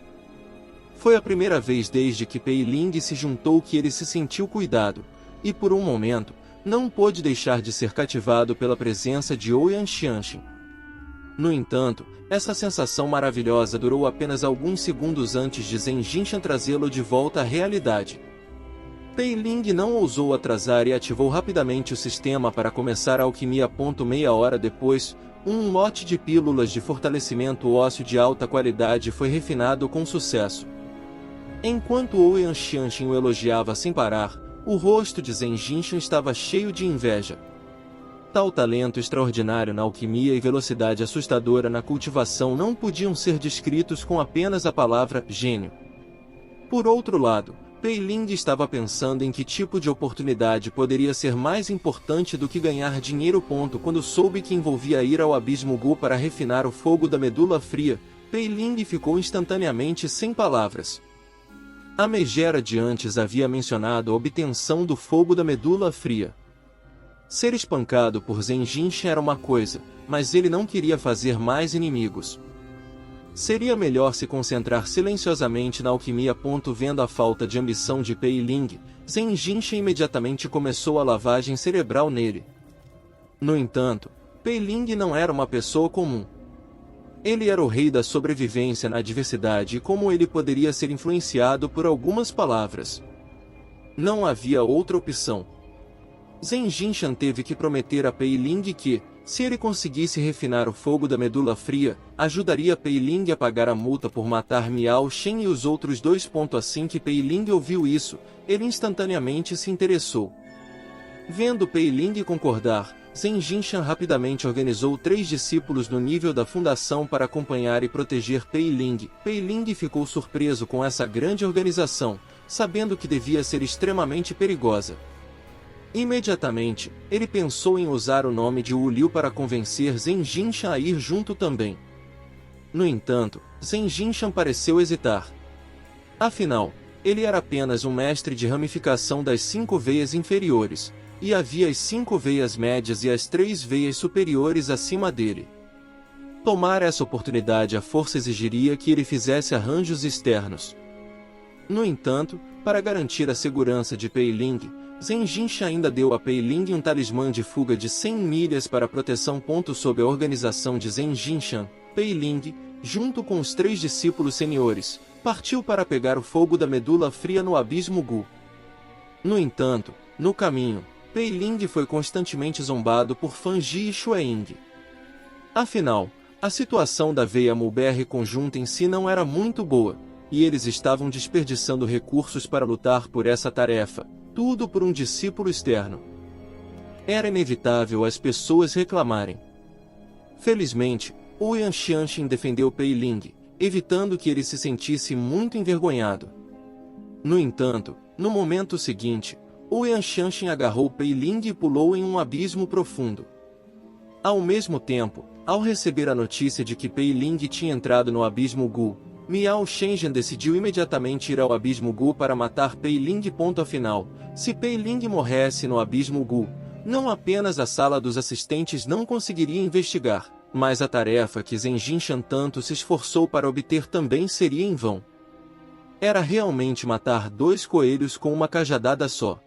Foi a primeira vez desde que Pei Ling se juntou que ele se sentiu cuidado, e por um momento, não pôde deixar de ser cativado pela presença de Ouyang Xianxin. No entanto, essa sensação maravilhosa durou apenas alguns segundos antes de Zhen Jinshan trazê-lo de volta à realidade. Pei Ling não ousou atrasar e ativou rapidamente o sistema para começar a alquimia. Meia hora depois, um lote de pílulas de fortalecimento ósseo de alta qualidade foi refinado com sucesso. Enquanto Ouyang Xianxin o elogiava sem parar, o rosto de Zhen Jinshan estava cheio de inveja. Tal talento extraordinário na alquimia e velocidade assustadora na cultivação não podiam ser descritos com apenas a palavra gênio. Por outro lado, Pei Ling estava pensando em que tipo de oportunidade poderia ser mais importante do que ganhar dinheiro. Quando soube que envolvia ir ao Abismo Gu para refinar o fogo da medula fria, Pei Ling ficou instantaneamente sem palavras. A megera de antes havia mencionado a obtenção do fogo da medula fria. Ser espancado por Zhen Jinshan era uma coisa, mas ele não queria fazer mais inimigos. Seria melhor se concentrar silenciosamente na alquimia. Vendo a falta de ambição de Pei Ling, Zhen Jinshan imediatamente começou a lavagem cerebral nele. No entanto, Pei Ling não era uma pessoa comum. Ele era o rei da sobrevivência na adversidade e como ele poderia ser influenciado por algumas palavras. Não havia outra opção. Zhen Jinshan teve que prometer a Pei Ling que, se ele conseguisse refinar o fogo da medula fria, ajudaria Pei Ling a pagar a multa por matar Miao Shen e os outros dois. Assim que Pei Ling ouviu isso, ele instantaneamente se interessou. Vendo Pei Ling concordar, Zhen Jinshan rapidamente organizou 3 discípulos no nível da fundação para acompanhar e proteger Pei Ling. Pei Ling ficou surpreso com essa grande organização, sabendo que devia ser extremamente perigosa. Imediatamente, ele pensou em usar o nome de Wu Liu para convencer Zhen Jinshan a ir junto também. No entanto, Zhen Jinshan pareceu hesitar. Afinal, ele era apenas um mestre de ramificação das 5 veias inferiores, e havia as 5 veias médias e as 3 veias superiores acima dele. Tomar essa oportunidade à força exigiria que ele fizesse arranjos externos. No entanto, para garantir a segurança de Pei Ling, Zhen Jinshan ainda deu a Pei Ling um talismã de fuga de 100 milhas para proteção. Sob a organização de Zhen Jinshan, Pei Ling, junto com os 3 discípulos seniores, partiu para pegar o fogo da medula fria no Abismo Gu. No entanto, no caminho, Pei Ling foi constantemente zombado por Fan Ji e Xueying. Afinal, a situação da veia Mulberry conjunta em si não era muito boa, e eles estavam desperdiçando recursos para lutar por essa tarefa, tudo por um discípulo externo. Era inevitável as pessoas reclamarem. Felizmente, Ouyang Xianxin defendeu Pei Ling, evitando que ele se sentisse muito envergonhado. No entanto, no momento seguinte, Ouyang Xianxin agarrou Pei Ling e pulou em um abismo profundo. Ao mesmo tempo, ao receber a notícia de que Pei Ling tinha entrado no Abismo Gu, Miao Shenjian decidiu imediatamente ir ao Abismo Gu para matar Pei Ling. Afinal, se Pei Ling morresse no Abismo Gu, não apenas a sala dos assistentes não conseguiria investigar, mas a tarefa que Zhen Jinshan tanto se esforçou para obter também seria em vão. Era realmente matar 2 coelhos com uma cajadada só.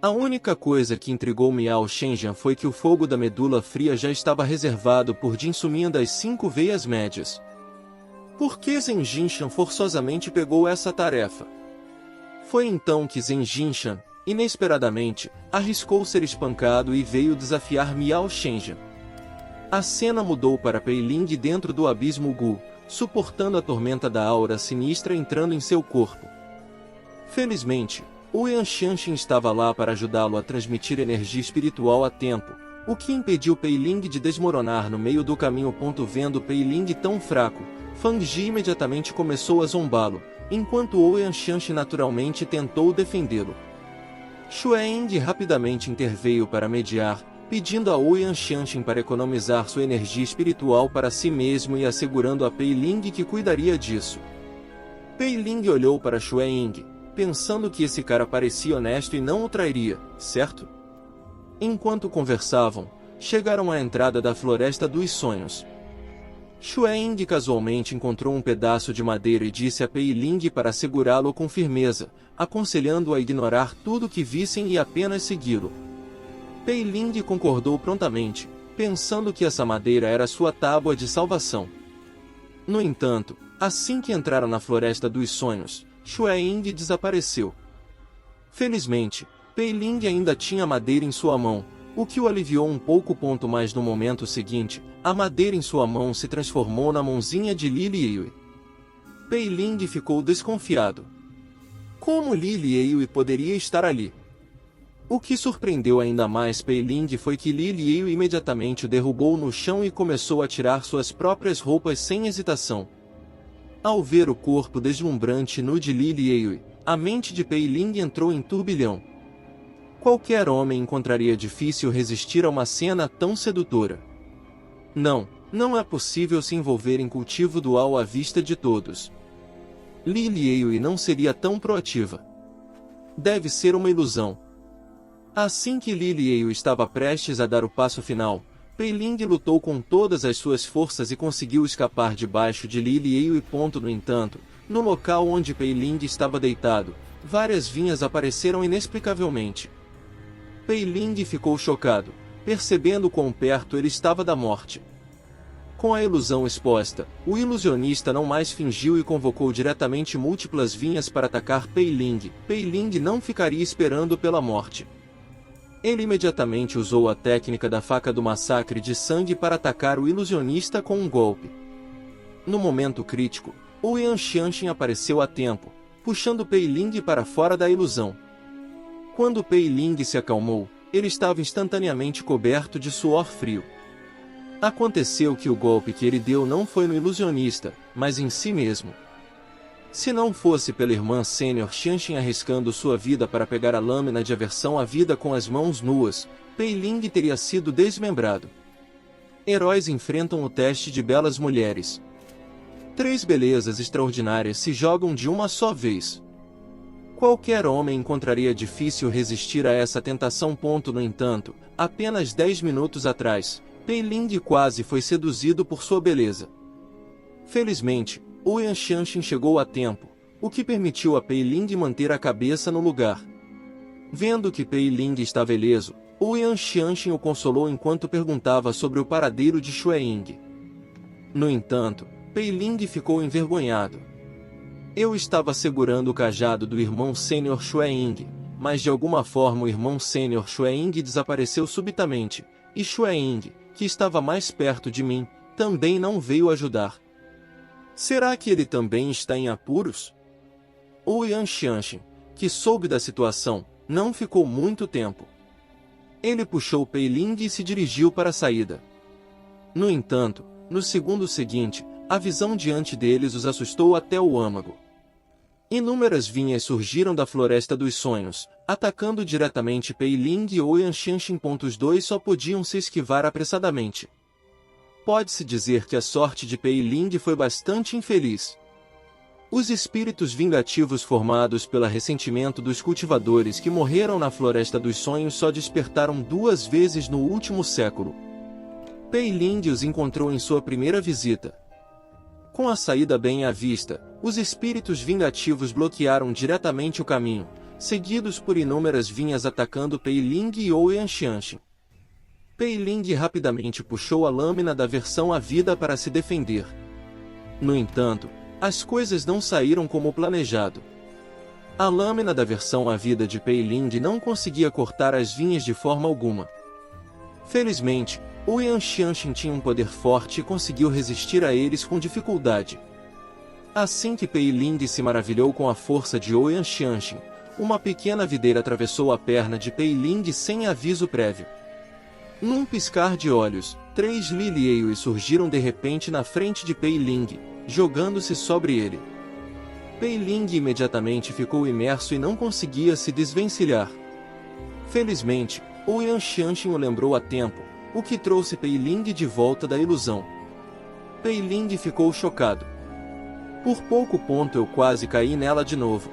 A única coisa que intrigou Miao Shenjian foi que o fogo da medula fria já estava reservado por Jin Sumian das 5 veias médias. Por que Zhen Jinshan forçosamente pegou essa tarefa? Foi então que Zhen Jinshan, inesperadamente, arriscou ser espancado e veio desafiar Miao Shenjian. A cena mudou para Pei Ling dentro do Abismo Gu, suportando a tormenta da aura sinistra entrando em seu corpo. Felizmente, Ouyang Xianxin estava lá para ajudá-lo a transmitir energia espiritual a tempo, o que impediu Pei Ling de desmoronar no meio do caminho. Vendo Pei Ling tão fraco, Fan Ji imediatamente começou a zombá-lo, enquanto Ouyang Xianxin naturalmente tentou defendê-lo. Xueying rapidamente interveio para mediar, pedindo a Ouyang Xianxin para economizar sua energia espiritual para si mesmo e assegurando a Pei Ling que cuidaria disso. Pei Ling olhou para Xueying, pensando que esse cara parecia honesto e não o trairia, certo? Enquanto conversavam, chegaram à entrada da Floresta dos Sonhos. Xueying casualmente encontrou um pedaço de madeira e disse a Pei Ling para segurá-lo com firmeza, aconselhando-o a ignorar tudo que vissem e apenas segui-lo. Pei Ling concordou prontamente, pensando que essa madeira era sua tábua de salvação. No entanto, assim que entraram na Floresta dos Sonhos, Xueying desapareceu. Felizmente, Pei Ling ainda tinha madeira em sua mão, o que o aliviou um pouco. Mas no momento seguinte, a madeira em sua mão se transformou na mãozinha de Li Liyue. Pei Ling ficou desconfiado. Como Li Liyue poderia estar ali? O que surpreendeu ainda mais Pei Ling foi que Li Liyue imediatamente o derrubou no chão e começou a tirar suas próprias roupas sem hesitação. Ao ver o corpo deslumbrante nu de Li Liyue, a mente de Pei Ling entrou em turbilhão. Qualquer homem encontraria difícil resistir a uma cena tão sedutora. Não é possível se envolver em cultivo dual à vista de todos. Li Liyue não seria tão proativa. Deve ser uma ilusão. Assim que Li Liyue estava prestes a dar o passo final, Pei Ling lutou com todas as suas forças e conseguiu escapar debaixo de Li Liyue. No entanto, no local onde Pei Ling estava deitado, várias vinhas apareceram inexplicavelmente. Pei Ling ficou chocado, percebendo quão perto ele estava da morte. Com a ilusão exposta, o ilusionista não mais fingiu e convocou diretamente múltiplas vinhas para atacar Pei Ling. Pei Ling não ficaria esperando pela morte. Ele imediatamente usou a técnica da faca do massacre de sangue para atacar o ilusionista com um golpe. No momento crítico, Ouyang Xianxin apareceu a tempo, puxando Pei Ling para fora da ilusão. Quando Pei Ling se acalmou, ele estava instantaneamente coberto de suor frio. Aconteceu que o golpe que ele deu não foi no ilusionista, mas em si mesmo. Se não fosse pela irmã sênior Xianxin arriscando sua vida para pegar a lâmina de aversão à vida com as mãos nuas, Pei Ling teria sido desmembrado. Heróis enfrentam o teste de belas mulheres. 3 belezas extraordinárias se jogam de uma só vez. Qualquer homem encontraria difícil resistir a essa tentação. No entanto, apenas 10 minutos atrás, Pei Ling quase foi seduzido por sua beleza. Felizmente, Ouyang Xianxin chegou a tempo, o que permitiu a Pei Ling manter a cabeça no lugar. Vendo que Pei Ling estava ileso, Ouyang Xianxin o consolou enquanto perguntava sobre o paradeiro de Xue Ying. No entanto, Pei Ling ficou envergonhado. Eu estava segurando o cajado do irmão sênior Xue Ying, mas de alguma forma o irmão sênior Xue Ying desapareceu subitamente, e Xue Ying, que estava mais perto de mim, também não veio ajudar. Será que ele também está em apuros? Ouyang Xianxin, que soube da situação, não ficou muito tempo. Ele puxou Pei Ling e se dirigiu para a saída. No entanto, no segundo seguinte, a visão diante deles os assustou até o âmago. Inúmeras vinhas surgiram da Floresta dos Sonhos, atacando diretamente Pei Ling e Ouyang Xianxin. Os dois só podiam se esquivar apressadamente. Pode-se dizer que a sorte de Pei Ling foi bastante infeliz. Os espíritos vingativos formados pelo ressentimento dos cultivadores que morreram na Floresta dos Sonhos só despertaram 2 vezes no último século. Pei Ling os encontrou em sua primeira visita. Com a saída bem à vista, os espíritos vingativos bloquearam diretamente o caminho, seguidos por inúmeras vinhas atacando Pei Ling e Ouyang Xianxin. Pei Ling rapidamente puxou a lâmina da aversão à vida para se defender. No entanto, as coisas não saíram como planejado. A lâmina da aversão à vida de Pei Ling não conseguia cortar as vinhas de forma alguma. Felizmente, Ouyang Xianxin tinha um poder forte e conseguiu resistir a eles com dificuldade. Assim que Pei Ling se maravilhou com a força de Ouyang Xianxin, uma pequena videira atravessou a perna de Pei Ling sem aviso prévio. Num piscar de olhos, 3 lilieios surgiram de repente na frente de Pei Ling, jogando-se sobre ele. Pei Ling imediatamente ficou imerso e não conseguia se desvencilhar. Felizmente, Ouyang Xianxin o lembrou a tempo, o que trouxe Pei Ling de volta da ilusão. Pei Ling ficou chocado. Por pouco eu quase caí nela de novo.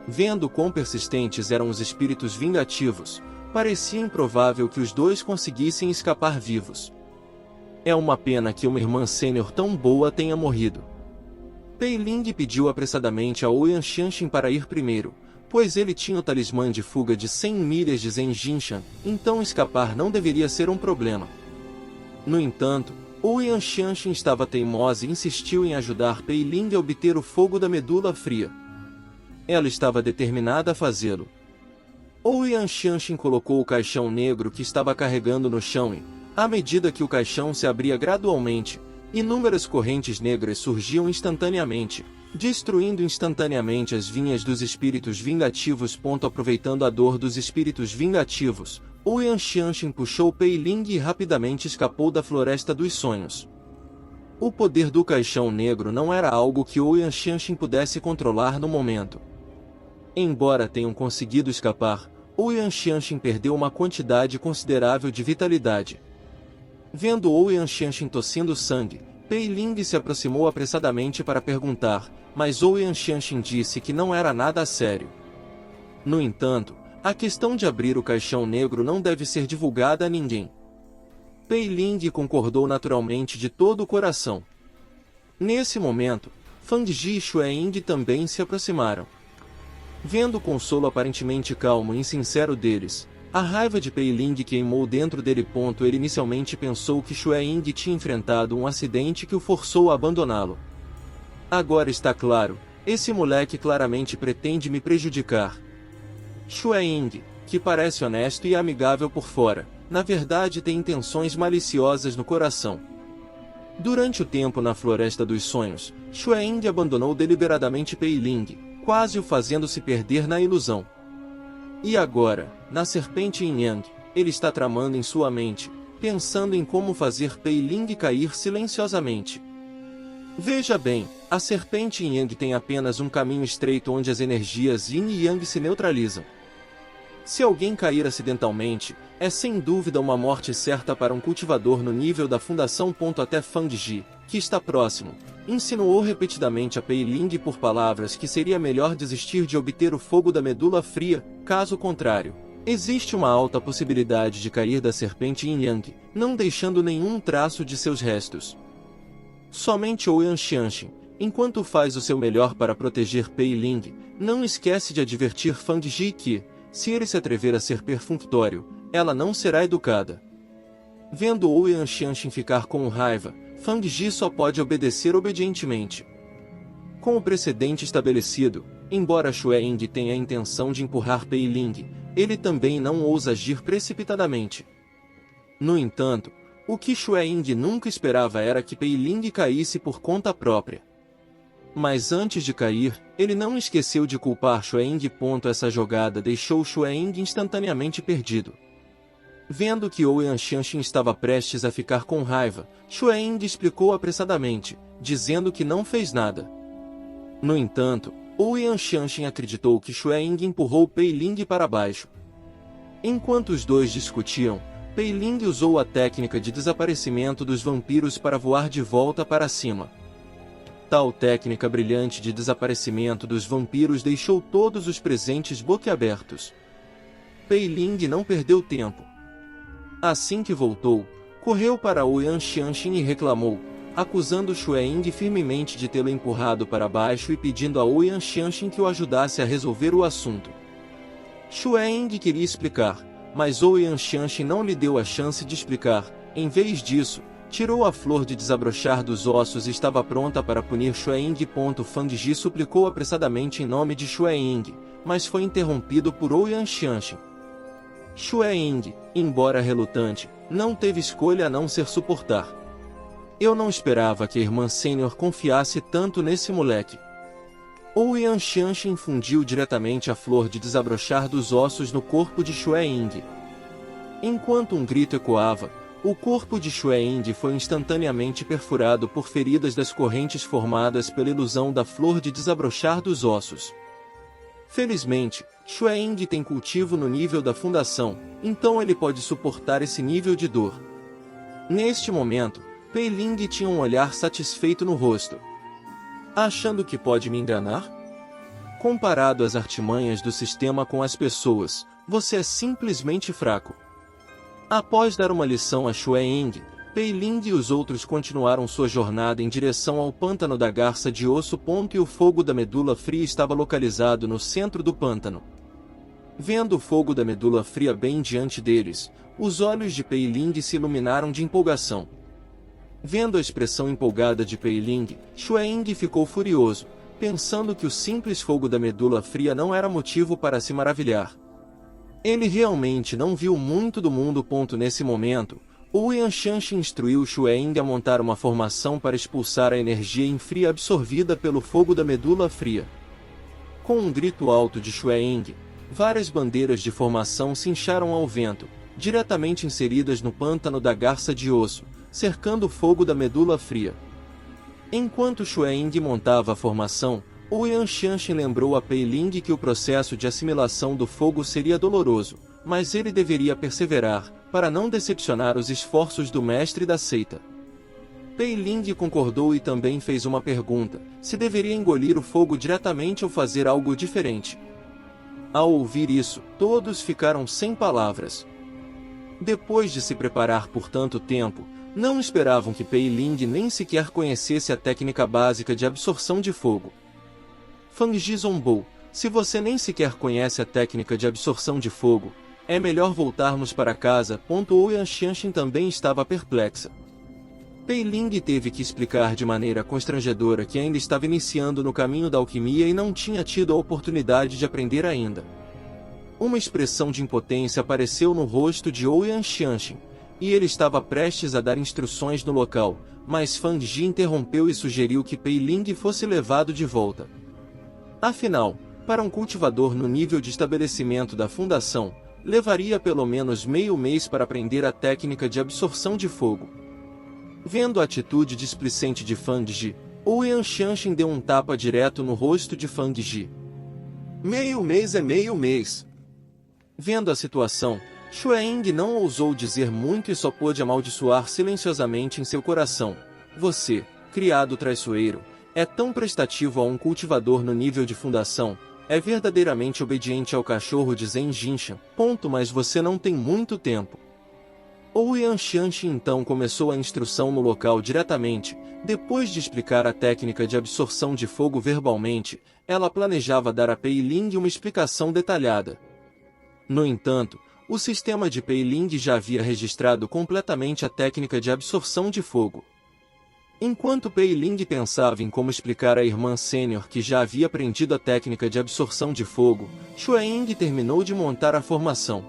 Vendo quão persistentes eram os espíritos vingativos, parecia improvável que os dois conseguissem escapar vivos. É uma pena que uma irmã sênior tão boa tenha morrido. Pei Ling pediu apressadamente a Ouyang Xianxin para ir primeiro, pois ele tinha o talismã de fuga de 100 milhas de Zhen Jinshan, então escapar não deveria ser um problema. No entanto, Ouyang Xianxin estava teimosa e insistiu em ajudar Pei Ling a obter o fogo da medula fria. Ela estava determinada a fazê-lo. Ouyang Xianxin colocou o caixão negro que estava carregando no chão e, à medida que o caixão se abria gradualmente, inúmeras correntes negras surgiam instantaneamente, destruindo instantaneamente as vinhas dos espíritos vingativos. Aproveitando a dor dos espíritos vingativos, Ouyang Xianxin puxou Pei Ling e rapidamente escapou da Floresta dos Sonhos. O poder do caixão negro não era algo que Ouyang Xianxin pudesse controlar no momento. Embora tenham conseguido escapar, Ouyang Xianxin perdeu uma quantidade considerável de vitalidade. Vendo Ouyang Xianxin tossindo sangue, Pei Ling se aproximou apressadamente para perguntar, mas Ouyang Xianxin disse que não era nada sério. No entanto, a questão de abrir o caixão negro não deve ser divulgada a ninguém. Pei Ling concordou naturalmente de todo o coração. Nesse momento, Fang Ji e Xue Ying também se aproximaram. Vendo o consolo aparentemente calmo e sincero deles, A raiva de Pei Ling queimou dentro dele. Ele inicialmente pensou que Xue Ying tinha enfrentado um acidente que o forçou a abandoná-lo. Agora está claro, esse moleque claramente pretende me prejudicar. Xue Ying, que parece honesto e amigável por fora, na verdade tem intenções maliciosas no coração. Durante o tempo na Floresta dos Sonhos, Xue Ying abandonou deliberadamente Pei Ling, quase o fazendo se perder na ilusão. E agora, na Serpente Yin Yang, ele está tramando em sua mente, pensando em como fazer Pei Ling cair silenciosamente. Veja bem, a Serpente Yin Yang tem apenas um caminho estreito onde as energias Yin e Yang se neutralizam. Se alguém cair acidentalmente, é sem dúvida uma morte certa para um cultivador no nível da Fundação. Até Fang Ji, que está próximo, insinuou repetidamente a Pei Ling por palavras que seria melhor desistir de obter o fogo da medula fria, caso contrário, existe uma alta possibilidade de cair da Serpente Yin Yang, não deixando nenhum traço de seus restos. Somente Ouyang Xianxin, enquanto faz o seu melhor para proteger Pei Ling, não esquece de advertir Fang Ji que, se ele se atrever a ser perfunctório, ela não será educada. Vendo Ouyang Xianxin ficar com raiva, Fang Ji só pode obedecer obedientemente. Com o precedente estabelecido, embora Xue Ying tenha a intenção de empurrar Pei Ling, ele também não ousa agir precipitadamente. No entanto, o que Xue Ying nunca esperava era que Pei Ling caísse por conta própria. Mas antes de cair, ele não esqueceu de culpar Xue Ying. Essa jogada deixou Xue Ying instantaneamente perdido. Vendo que Ouyang Xianxin estava prestes a ficar com raiva, Xue Ying explicou apressadamente, dizendo que não fez nada. No entanto, Ouyang Xianxin acreditou que Xue Ying empurrou Pei Ling para baixo. Enquanto os dois discutiam, Pei Ling usou a técnica de desaparecimento dos vampiros para voar de volta para cima. Tal técnica brilhante de desaparecimento dos vampiros deixou todos os presentes boquiabertos. Pei Ling não perdeu tempo. Assim que voltou, correu para Ouyang Xianxin e reclamou, acusando Xue Ying firmemente de tê-lo empurrado para baixo e pedindo a Ouyang Xianxin que o ajudasse a resolver o assunto. Xue Ying queria explicar, mas Ouyang Xianxin não lhe deu a chance de explicar. Em vez disso, tirou a flor de desabrochar dos ossos e estava pronta para punir Xue Ying. Fang Ji suplicou apressadamente em nome de Xue Ying, mas foi interrompido por Ouyang Xianxin. Xue Ying, embora relutante, não teve escolha a não ser suportar. Eu não esperava que a irmã sênior confiasse tanto nesse moleque. Ouyang Xianxin fundiu diretamente a flor de desabrochar dos ossos no corpo de Xue Ying. Enquanto um grito ecoava, o corpo de Xue Ying foi instantaneamente perfurado por feridas das correntes formadas pela ilusão da flor de desabrochar dos ossos. Felizmente, Xue Ying tem cultivo no nível da fundação, então ele pode suportar esse nível de dor. Neste momento, Pei Ling tinha um olhar satisfeito no rosto. Achando que pode me enganar? Comparado às artimanhas do sistema com as pessoas, você é simplesmente fraco. Após dar uma lição a Xue Ying, Pei Ling e os outros continuaram sua jornada em direção ao pântano da Garça de Osso. E o fogo da medula fria estava localizado no centro do pântano. Vendo o fogo da medula fria bem diante deles, os olhos de Pei Ling se iluminaram de empolgação. Vendo a expressão empolgada de Pei Ling, Xue Ying ficou furioso, pensando que o simples fogo da medula fria não era motivo para se maravilhar. Ele realmente não viu muito do mundo. Nesse momento, Ouyang Xianxin instruiu Xue Ying a montar uma formação para expulsar a energia infria absorvida pelo fogo da medula fria. Com um grito alto de Xue Ying, várias bandeiras de formação se incharam ao vento, diretamente inseridas no pântano da Garça de Osso, cercando o fogo da medula fria. Enquanto Xue Ying montava a formação, Ouyang Xianxin lembrou a Pei Ling que o processo de assimilação do fogo seria doloroso, mas ele deveria perseverar, para não decepcionar os esforços do mestre da seita. Pei Ling concordou e também fez uma pergunta, se deveria engolir o fogo diretamente ou fazer algo diferente. Ao ouvir isso, todos ficaram sem palavras. Depois de se preparar por tanto tempo, não esperavam que Pei Ling nem sequer conhecesse a técnica básica de absorção de fogo. Fang Ji zombou, se você nem sequer conhece a técnica de absorção de fogo, É melhor voltarmos para casa. Ouyang Xianxin também estava perplexa. Pei Ling teve que explicar de maneira constrangedora que ainda estava iniciando no caminho da alquimia e não tinha tido a oportunidade de aprender ainda. Uma expressão de impotência apareceu no rosto de Ouyang Xianxin, e ele estava prestes a dar instruções no local, mas Fang Ji interrompeu e sugeriu que Pei Ling fosse levado de volta. Afinal, para um cultivador no nível de estabelecimento da fundação, levaria pelo menos meio mês para aprender a técnica de absorção de fogo. Vendo a atitude displicente de Fang Ji, Ouyang Xianxin deu um tapa direto no rosto de Fang Ji. Meio mês é meio mês. Vendo a situação, Xueying não ousou dizer muito e só pôde amaldiçoar silenciosamente em seu coração. Você, criado traiçoeiro, é tão prestativo a um cultivador no nível de fundação, é verdadeiramente obediente ao cachorro de Zhen Jinshan. Mas você não tem muito tempo. Ouyang Xianxin então começou a instrução no local diretamente. Depois de explicar a técnica de absorção de fogo verbalmente, ela planejava dar a Pei Ling uma explicação detalhada. No entanto, o sistema de Pei Ling já havia registrado completamente a técnica de absorção de fogo. Enquanto Pei Ling pensava em como explicar à irmã sênior que já havia aprendido a técnica de absorção de fogo, Xueying terminou de montar a formação.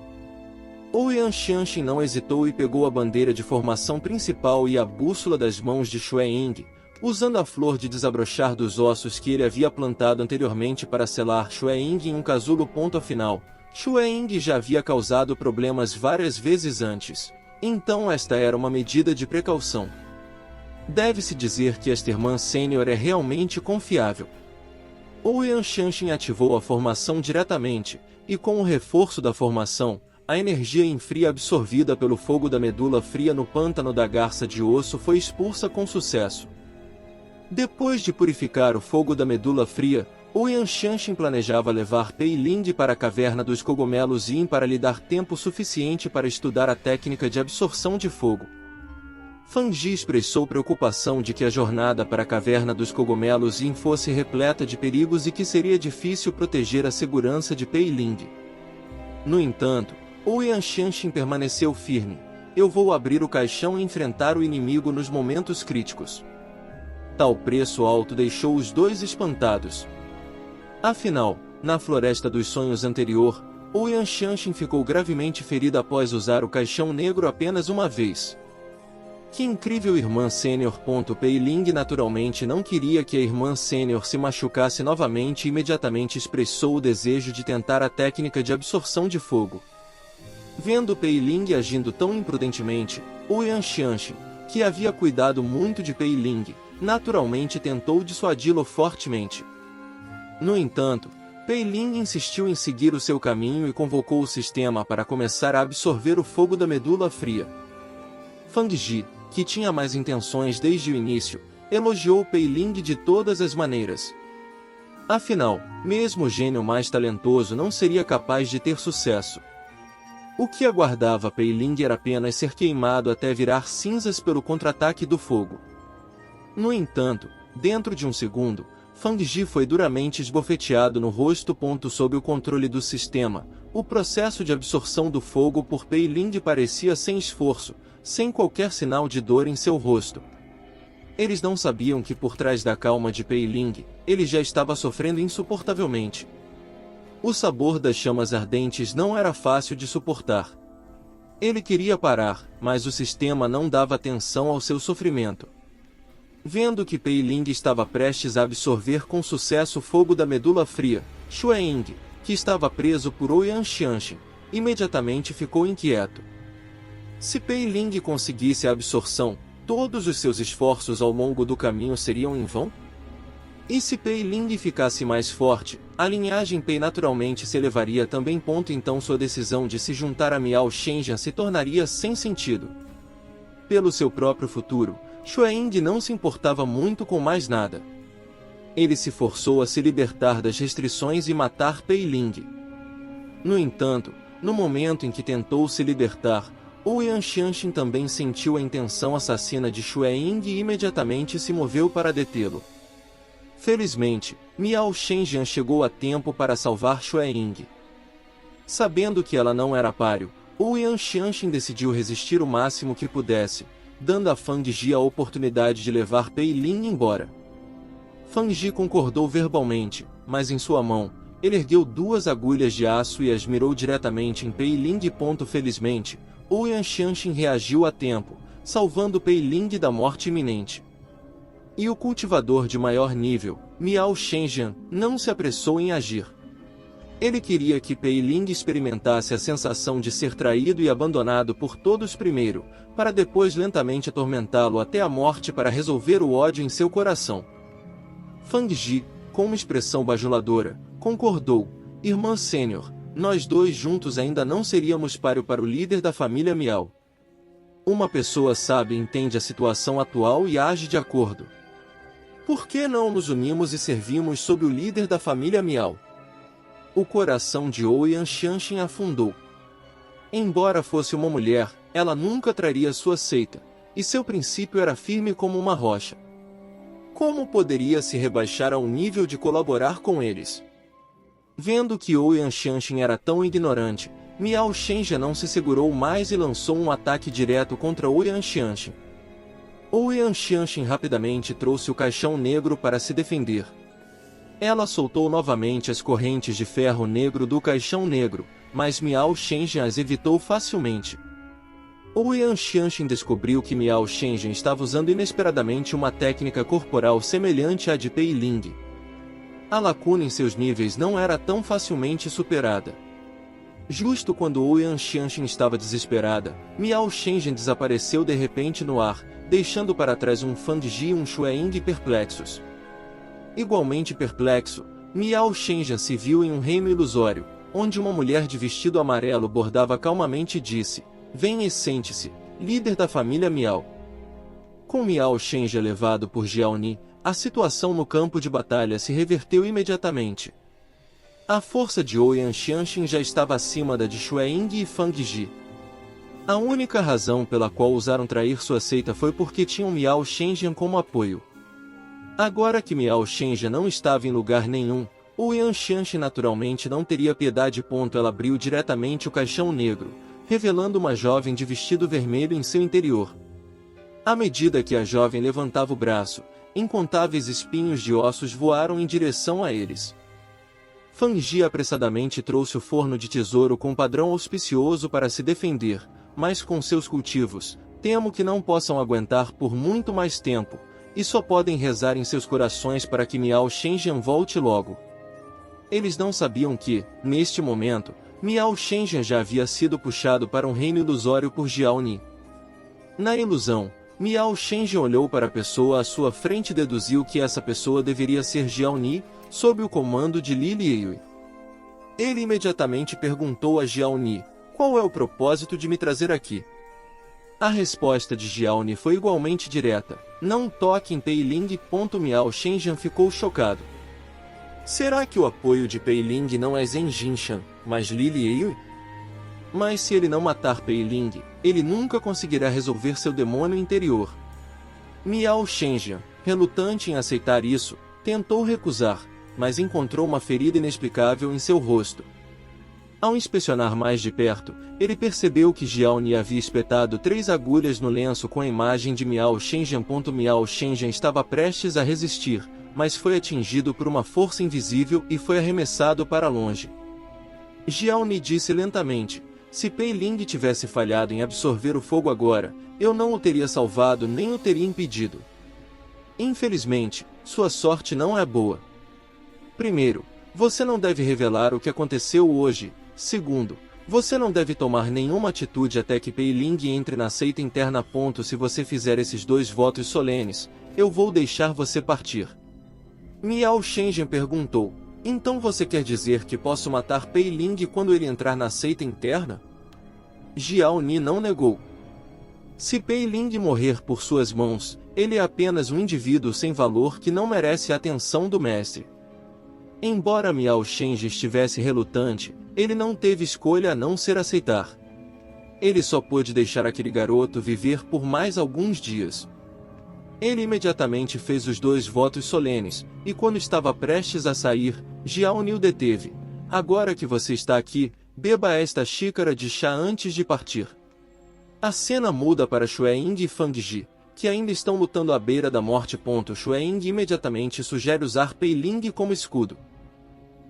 Ouyang Xianxin não hesitou e pegou a bandeira de formação principal e a bússola das mãos de Xueying, usando a flor de desabrochar dos ossos que ele havia plantado anteriormente para selar Xueying em um casulo. Afinal, Xueying já havia causado problemas várias vezes antes, então esta era uma medida de precaução. Deve-se dizer que esta irmã sênior é realmente confiável. Ouyang Xianxin ativou a formação diretamente, e com o reforço da formação, a energia em fria absorvida pelo fogo da medula fria no pântano da garça de osso foi expulsa com sucesso. Depois de purificar o fogo da medula fria, Ouyang Xianxin planejava levar Pei Ling para a caverna dos cogumelos Yin para lhe dar tempo suficiente para estudar a técnica de absorção de fogo. Fang Ji expressou preocupação de que a jornada para a caverna dos cogumelos Yin fosse repleta de perigos e que seria difícil proteger a segurança de Pei Ling. No entanto, Ouyang Xianxin permaneceu firme. Eu vou abrir o caixão e enfrentar o inimigo nos momentos críticos. Tal preço alto deixou os dois espantados. Afinal, na Floresta dos Sonhos anterior, Ouyang Xianxin ficou gravemente ferida após usar o caixão negro apenas uma vez. Que incrível irmã sênior. Pei Ling naturalmente não queria que a irmã sênior se machucasse novamente e imediatamente expressou o desejo de tentar a técnica de absorção de fogo. Vendo Pei Ling agindo tão imprudentemente, Ouyang Xianxin, que havia cuidado muito de Pei Ling, naturalmente tentou dissuadi-lo fortemente. No entanto, Pei Ling insistiu em seguir o seu caminho e convocou o sistema para começar a absorver o fogo da medula fria. Fang Ji, que tinha mais intenções desde o início, elogiou Pei Ling de todas as maneiras. Afinal, mesmo o gênio mais talentoso não seria capaz de ter sucesso. O que aguardava Pei Ling era apenas ser queimado até virar cinzas pelo contra-ataque do fogo. No entanto, dentro de um segundo, Fang Ji foi duramente esbofeteado no rosto. Sob o controle do sistema, o processo de absorção do fogo por Pei Ling parecia sem esforço, sem qualquer sinal de dor em seu rosto. Eles não sabiam que por trás da calma de Pei Ling, ele já estava sofrendo insuportavelmente. O sabor das chamas ardentes não era fácil de suportar. Ele queria parar, mas o sistema não dava atenção ao seu sofrimento. Vendo que Pei Ling estava prestes a absorver com sucesso o fogo da medula fria, Xueying, que estava preso por Ouyang Xianxin, imediatamente ficou inquieto. Se Pei Ling conseguisse a absorção, todos os seus esforços ao longo do caminho seriam em vão? E se Pei Ling ficasse mais forte, a linhagem Pei naturalmente se elevaria também. Então sua decisão de se juntar a Miao Shenjian se tornaria sem sentido. Pelo seu próprio futuro, Xueying não se importava muito com mais nada. Ele se forçou a se libertar das restrições e matar Pei Ling. No entanto, no momento em que tentou se libertar, Ouyang Xianxin também sentiu a intenção assassina de Xueying e imediatamente se moveu para detê-lo. Felizmente, Miao Shenjian chegou a tempo para salvar Xueying. Sabendo que ela não era páreo, Ouyang Xianxin decidiu resistir o máximo que pudesse, dando a Fang Ji a oportunidade de levar Pei Lin embora. Fang Ji concordou verbalmente, mas em sua mão, ele ergueu 2 agulhas de aço e as mirou diretamente em Pei Ling. Felizmente, Ouyang Xianxin reagiu a tempo, salvando Pei Ling da morte iminente. E o cultivador de maior nível, Miao Shenzhen, não se apressou em agir. Ele queria que Pei Ling experimentasse a sensação de ser traído e abandonado por todos primeiro, para depois lentamente atormentá-lo até a morte para resolver o ódio em seu coração. Fang Ji, com uma expressão bajuladora, concordou: irmã sênior, nós dois juntos ainda não seríamos páreo para o líder da família Miao. Uma pessoa sábia entende a situação atual e age de acordo. Por que não nos unimos e servimos sob o líder da família Miao? O coração de Ouyang Xianxin afundou. Embora fosse uma mulher, ela nunca traria sua seita, e seu princípio era firme como uma rocha. Como poderia se rebaixar ao nível de colaborar com eles? Vendo que Ouyang Xianxin era tão ignorante, Miao Shenzhen não se segurou mais e lançou um ataque direto contra Ouyang Xianxin. Ouyang Xianxin rapidamente trouxe o caixão negro para se defender. Ela soltou novamente as correntes de ferro negro do caixão negro, mas Miao Shenzhen as evitou facilmente. Ouyang Xianxin descobriu que Miao Shenzhen estava usando inesperadamente uma técnica corporal semelhante à de Pei Ling. A lacuna em seus níveis não era tão facilmente superada. Justo quando Ouyang Xianxin estava desesperada, Miao Shenzhen desapareceu de repente no ar, deixando para trás um Fang Ji e um Xueying perplexos. Igualmente perplexo, Miao Shenzhen se viu em um reino ilusório, onde uma mulher de vestido amarelo bordava calmamente e disse: venha e sente-se, líder da família Miao. Com Miao Shenzhen levado por Jiaoni, a situação no campo de batalha se reverteu imediatamente. A força de Ouyang Xianxin já estava acima da de Xueying e Fang Ji. A única razão pela qual ousaram trair sua seita foi porque tinham Miao Shenzhen como apoio. Agora que Miao Shenzhen não estava em lugar nenhum, Ouyang Xianxin naturalmente não teria piedade. Ela abriu diretamente o caixão negro, revelando uma jovem de vestido vermelho em seu interior. À medida que a jovem levantava o braço, incontáveis espinhos de ossos voaram em direção a eles. Fang Ji apressadamente trouxe o forno de tesouro com padrão auspicioso para se defender, mas com seus cultivos, temo que não possam aguentar por muito mais tempo, e só podem rezar em seus corações para que Miao Shenzhen volte logo. Eles não sabiam que, neste momento, Miao Shenzhen já havia sido puxado para um reino ilusório por Jiaoni. Na ilusão, Miao Shenzhen olhou para a pessoa à sua frente e deduziu que essa pessoa deveria ser Jiaoni, sob o comando de Li Lieyue. Ele imediatamente perguntou a Jiaoni: qual é o propósito de me trazer aqui? A resposta de Jiaoni foi igualmente direta: não toque em Pei Ling. Miao Shenzhen ficou chocado. Será que o apoio de Pei Ling não é Zhen Jinshan, mas Li Lieyue? Mas se ele não matar Pei Ling, ele nunca conseguirá resolver seu demônio interior. Miao Shenzhen, relutante em aceitar isso, tentou recusar, mas encontrou uma ferida inexplicável em seu rosto. Ao inspecionar mais de perto, ele percebeu que Jiaoni havia espetado 3 agulhas no lenço com a imagem de Miao Shenzhen. Miao Shenzhen estava prestes a resistir, mas foi atingido por uma força invisível e foi arremessado para longe. Jiaoni disse lentamente: se Pei Ling tivesse falhado em absorver o fogo agora, eu não o teria salvado nem o teria impedido. Infelizmente, sua sorte não é boa. Primeiro, você não deve revelar o que aconteceu hoje. Segundo, você não deve tomar nenhuma atitude até que Pei Ling entre na seita interna. Se você fizer esses 2 votos solenes, eu vou deixar você partir. Miao Shenzhen perguntou: então você quer dizer que posso matar Pei Ling quando ele entrar na seita interna? Jiaoni não negou. Se Pei Ling morrer por suas mãos, ele é apenas um indivíduo sem valor que não merece a atenção do mestre. Embora Miao Shenzhen estivesse relutante, ele não teve escolha a não ser aceitar. Ele só pôde deixar aquele garoto viver por mais alguns dias. Ele imediatamente fez os 2 votos solenes, e quando estava prestes a sair, Jiaoni o deteve. Agora que você está aqui, Beba esta xícara de chá antes de partir. A cena muda para Xueying e Fang Ji, que ainda estão lutando à beira da morte. Xueying imediatamente sugere usar Pei Ling como escudo.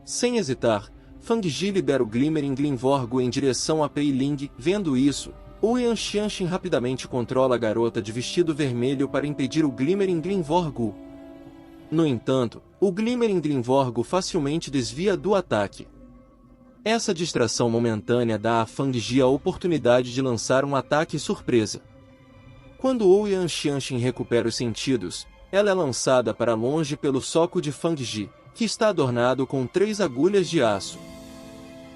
Sem hesitar, Fang Ji libera o Glimmering Glinvorgu em direção a Pei Ling. Vendo isso, Ouyang Xianxin rapidamente controla a garota de vestido vermelho para impedir o Glimmering Glinvorgu. No entanto, o Glimmering Glinvorgu facilmente desvia do ataque. Essa distração momentânea dá a Fang Ji a oportunidade de lançar um ataque surpresa. Quando Ouyang Xianxin recupera os sentidos, ela é lançada para longe pelo soco de Fang Ji, que está adornado com 3 agulhas de aço.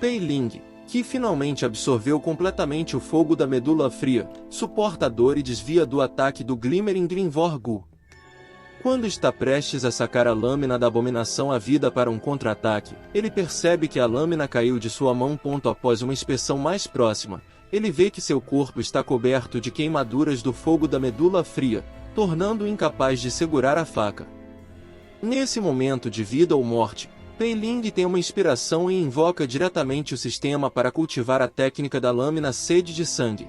Pei Ling, que finalmente absorveu completamente o fogo da medula fria, suporta a dor e desvia do ataque do Glimmering Glinvorgu. Quando está prestes a sacar a lâmina da abominação à vida para um contra-ataque, ele percebe que a lâmina caiu de sua mão. Após uma inspeção mais próxima, ele vê que seu corpo está coberto de queimaduras do fogo da medula fria, tornando-o incapaz de segurar a faca. Nesse momento de vida ou morte, Pei Ling tem uma inspiração e invoca diretamente o sistema para cultivar a técnica da lâmina sede de sangue.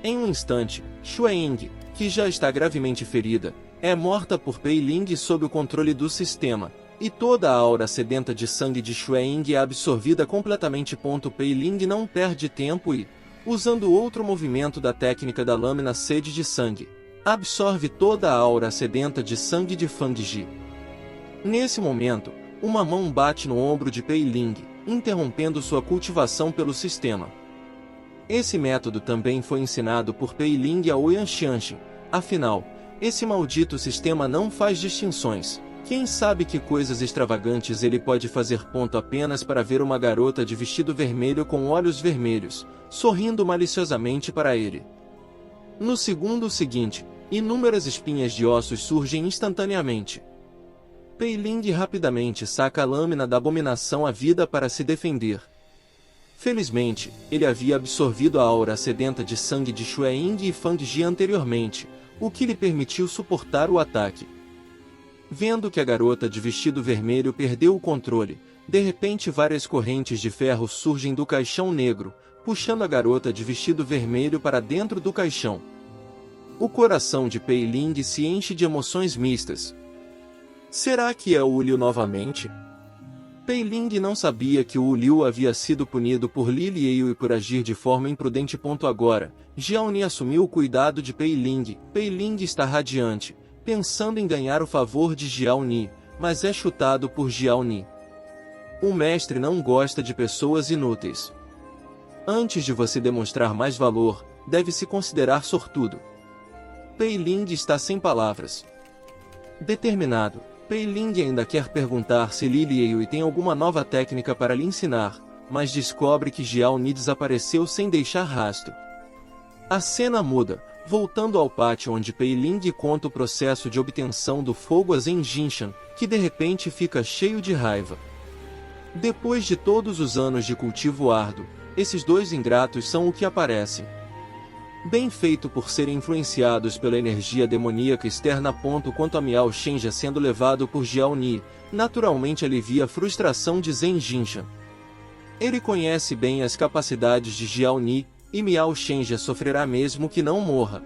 Em um instante, Xueying, que já está gravemente ferida, é morta por Pei Ling sob o controle do sistema, e toda a aura sedenta de sangue de Xueying é absorvida completamente. Pei Ling não perde tempo e, usando outro movimento da técnica da lâmina sede de sangue, absorve toda a aura sedenta de sangue de Fang Ji. Nesse momento, uma mão bate no ombro de Pei Ling, interrompendo sua cultivação pelo sistema. Esse método também foi ensinado por Pei Ling a Ouyang Xianxin, afinal, esse maldito sistema não faz distinções. Quem sabe que coisas extravagantes ele pode fazer. Apenas para ver uma garota de vestido vermelho com olhos vermelhos, sorrindo maliciosamente para ele. No segundo seguinte, inúmeras espinhas de ossos surgem instantaneamente. Pei Ling rapidamente saca a lâmina da abominação à vida para se defender. Felizmente, ele havia absorvido a aura sedenta de sangue de Xueying e Fang Ji anteriormente, o que lhe permitiu suportar o ataque. Vendo que a garota de vestido vermelho perdeu o controle, de repente várias correntes de ferro surgem do caixão negro, puxando a garota de vestido vermelho para dentro do caixão. O coração de Pei Ling se enche de emoções mistas. Será que é o Liu novamente? Pei Ling não sabia que o Liu havia sido punido por Li Liu e por agir de forma imprudente. Agora, Jiaoni assumiu o cuidado de Pei Ling. Pei Ling está radiante, pensando em ganhar o favor de Jiaoni, mas é chutado por Jiaoni. O mestre não gosta de pessoas inúteis. Antes de você demonstrar mais valor, deve se considerar sortudo. Pei Ling está sem palavras. Determinado, Pei Ling ainda quer perguntar se Li Liu tem alguma nova técnica para lhe ensinar, mas descobre que Jiaoni desapareceu sem deixar rastro. A cena muda, voltando ao pátio onde Pei Ling conta o processo de obtenção do fogo a Zhen Jinshan, que de repente fica cheio de raiva. Depois de todos os anos de cultivo árduo, esses dois ingratos são o que aparecem. Bem feito por serem influenciados pela energia demoníaca externa. Quanto a Miao Shenja sendo levado por Jiaoni, naturalmente alivia a frustração de Zhen Jinshan. Ele conhece bem as capacidades de Jiaoni, e Miao Shenja sofrerá mesmo que não morra.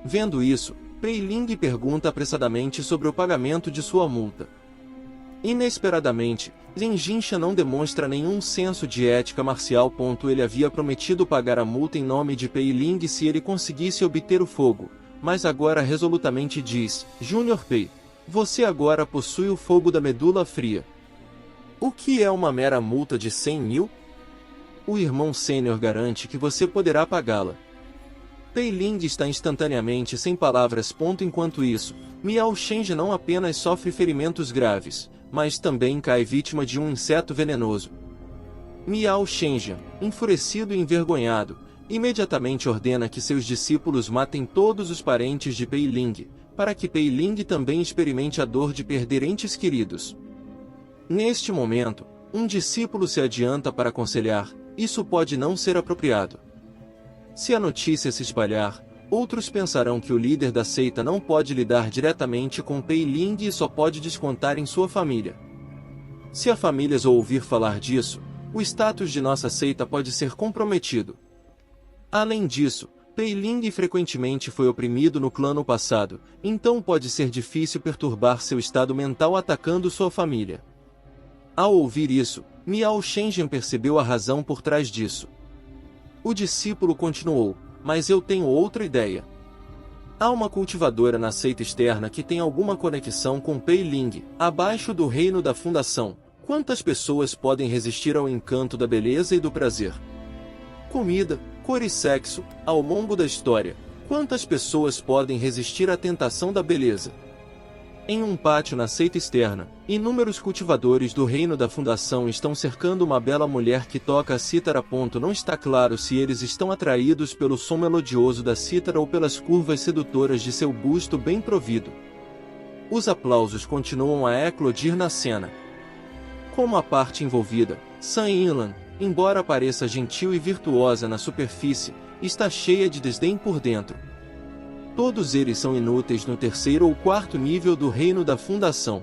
Vendo isso, Pei Ling pergunta apressadamente sobre o pagamento de sua multa. Inesperadamente, Zhen Jinshan não demonstra nenhum senso de ética marcial. Ele havia prometido pagar a multa em nome de Pei Ling se ele conseguisse obter o fogo, mas agora resolutamente diz: Junior Pei, você agora possui o fogo da medula fria. O que é uma mera multa de 100 mil? O irmão sênior garante que você poderá pagá-la. Pei Ling está instantaneamente sem palavras. Enquanto isso, Miao Shenja não apenas sofre ferimentos graves, mas também cai vítima de um inseto venenoso. Miao Shenja, enfurecido e envergonhado, imediatamente ordena que seus discípulos matem todos os parentes de Pei Ling, para que Pei Ling também experimente a dor de perder entes queridos. Neste momento, um discípulo se adianta para aconselhar: isso pode não ser apropriado. Se a notícia se espalhar, outros pensarão que o líder da seita não pode lidar diretamente com Pei Ling e só pode descontar em sua família. Se a família ouvir falar disso, o status de nossa seita pode ser comprometido. Além disso, Pei Ling frequentemente foi oprimido no clã no passado, então pode ser difícil perturbar seu estado mental atacando sua família. Ao ouvir isso, Miao Shenzhen percebeu a razão por trás disso. O discípulo continuou, mas eu tenho outra ideia. Há uma cultivadora na seita externa que tem alguma conexão com Pei Ling, abaixo do reino da fundação. Quantas pessoas podem resistir ao encanto da beleza e do prazer? Comida, cor e sexo, ao longo da história, quantas pessoas podem resistir à tentação da beleza? Em um pátio na seita externa, inúmeros cultivadores do reino da fundação estão cercando uma bela mulher que toca a cítara. Não está claro se eles estão atraídos pelo som melodioso da cítara ou pelas curvas sedutoras de seu busto bem provido. Os aplausos continuam a eclodir na cena. Como a parte envolvida, San Yinlan, embora pareça gentil e virtuosa na superfície, está cheia de desdém por dentro. Todos eles são inúteis no terceiro ou quarto nível do reino da fundação.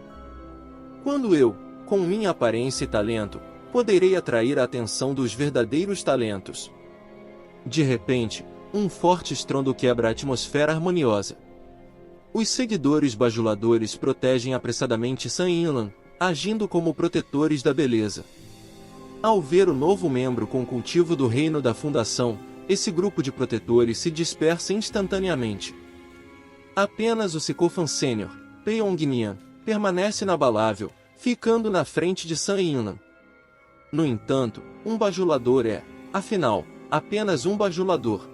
Quando eu, com minha aparência e talento, poderei atrair a atenção dos verdadeiros talentos? De repente, um forte estrondo quebra a atmosfera harmoniosa. Os seguidores bajuladores protegem apressadamente San Yinlan, agindo como protetores da beleza. Ao ver o novo membro com cultivo do reino da fundação, esse grupo de protetores se dispersa instantaneamente. Apenas o Sicofan Sênior, Pei Ongnian, permanece inabalável, ficando na frente de San Yinlan. No entanto, um bajulador é, afinal, apenas um bajulador.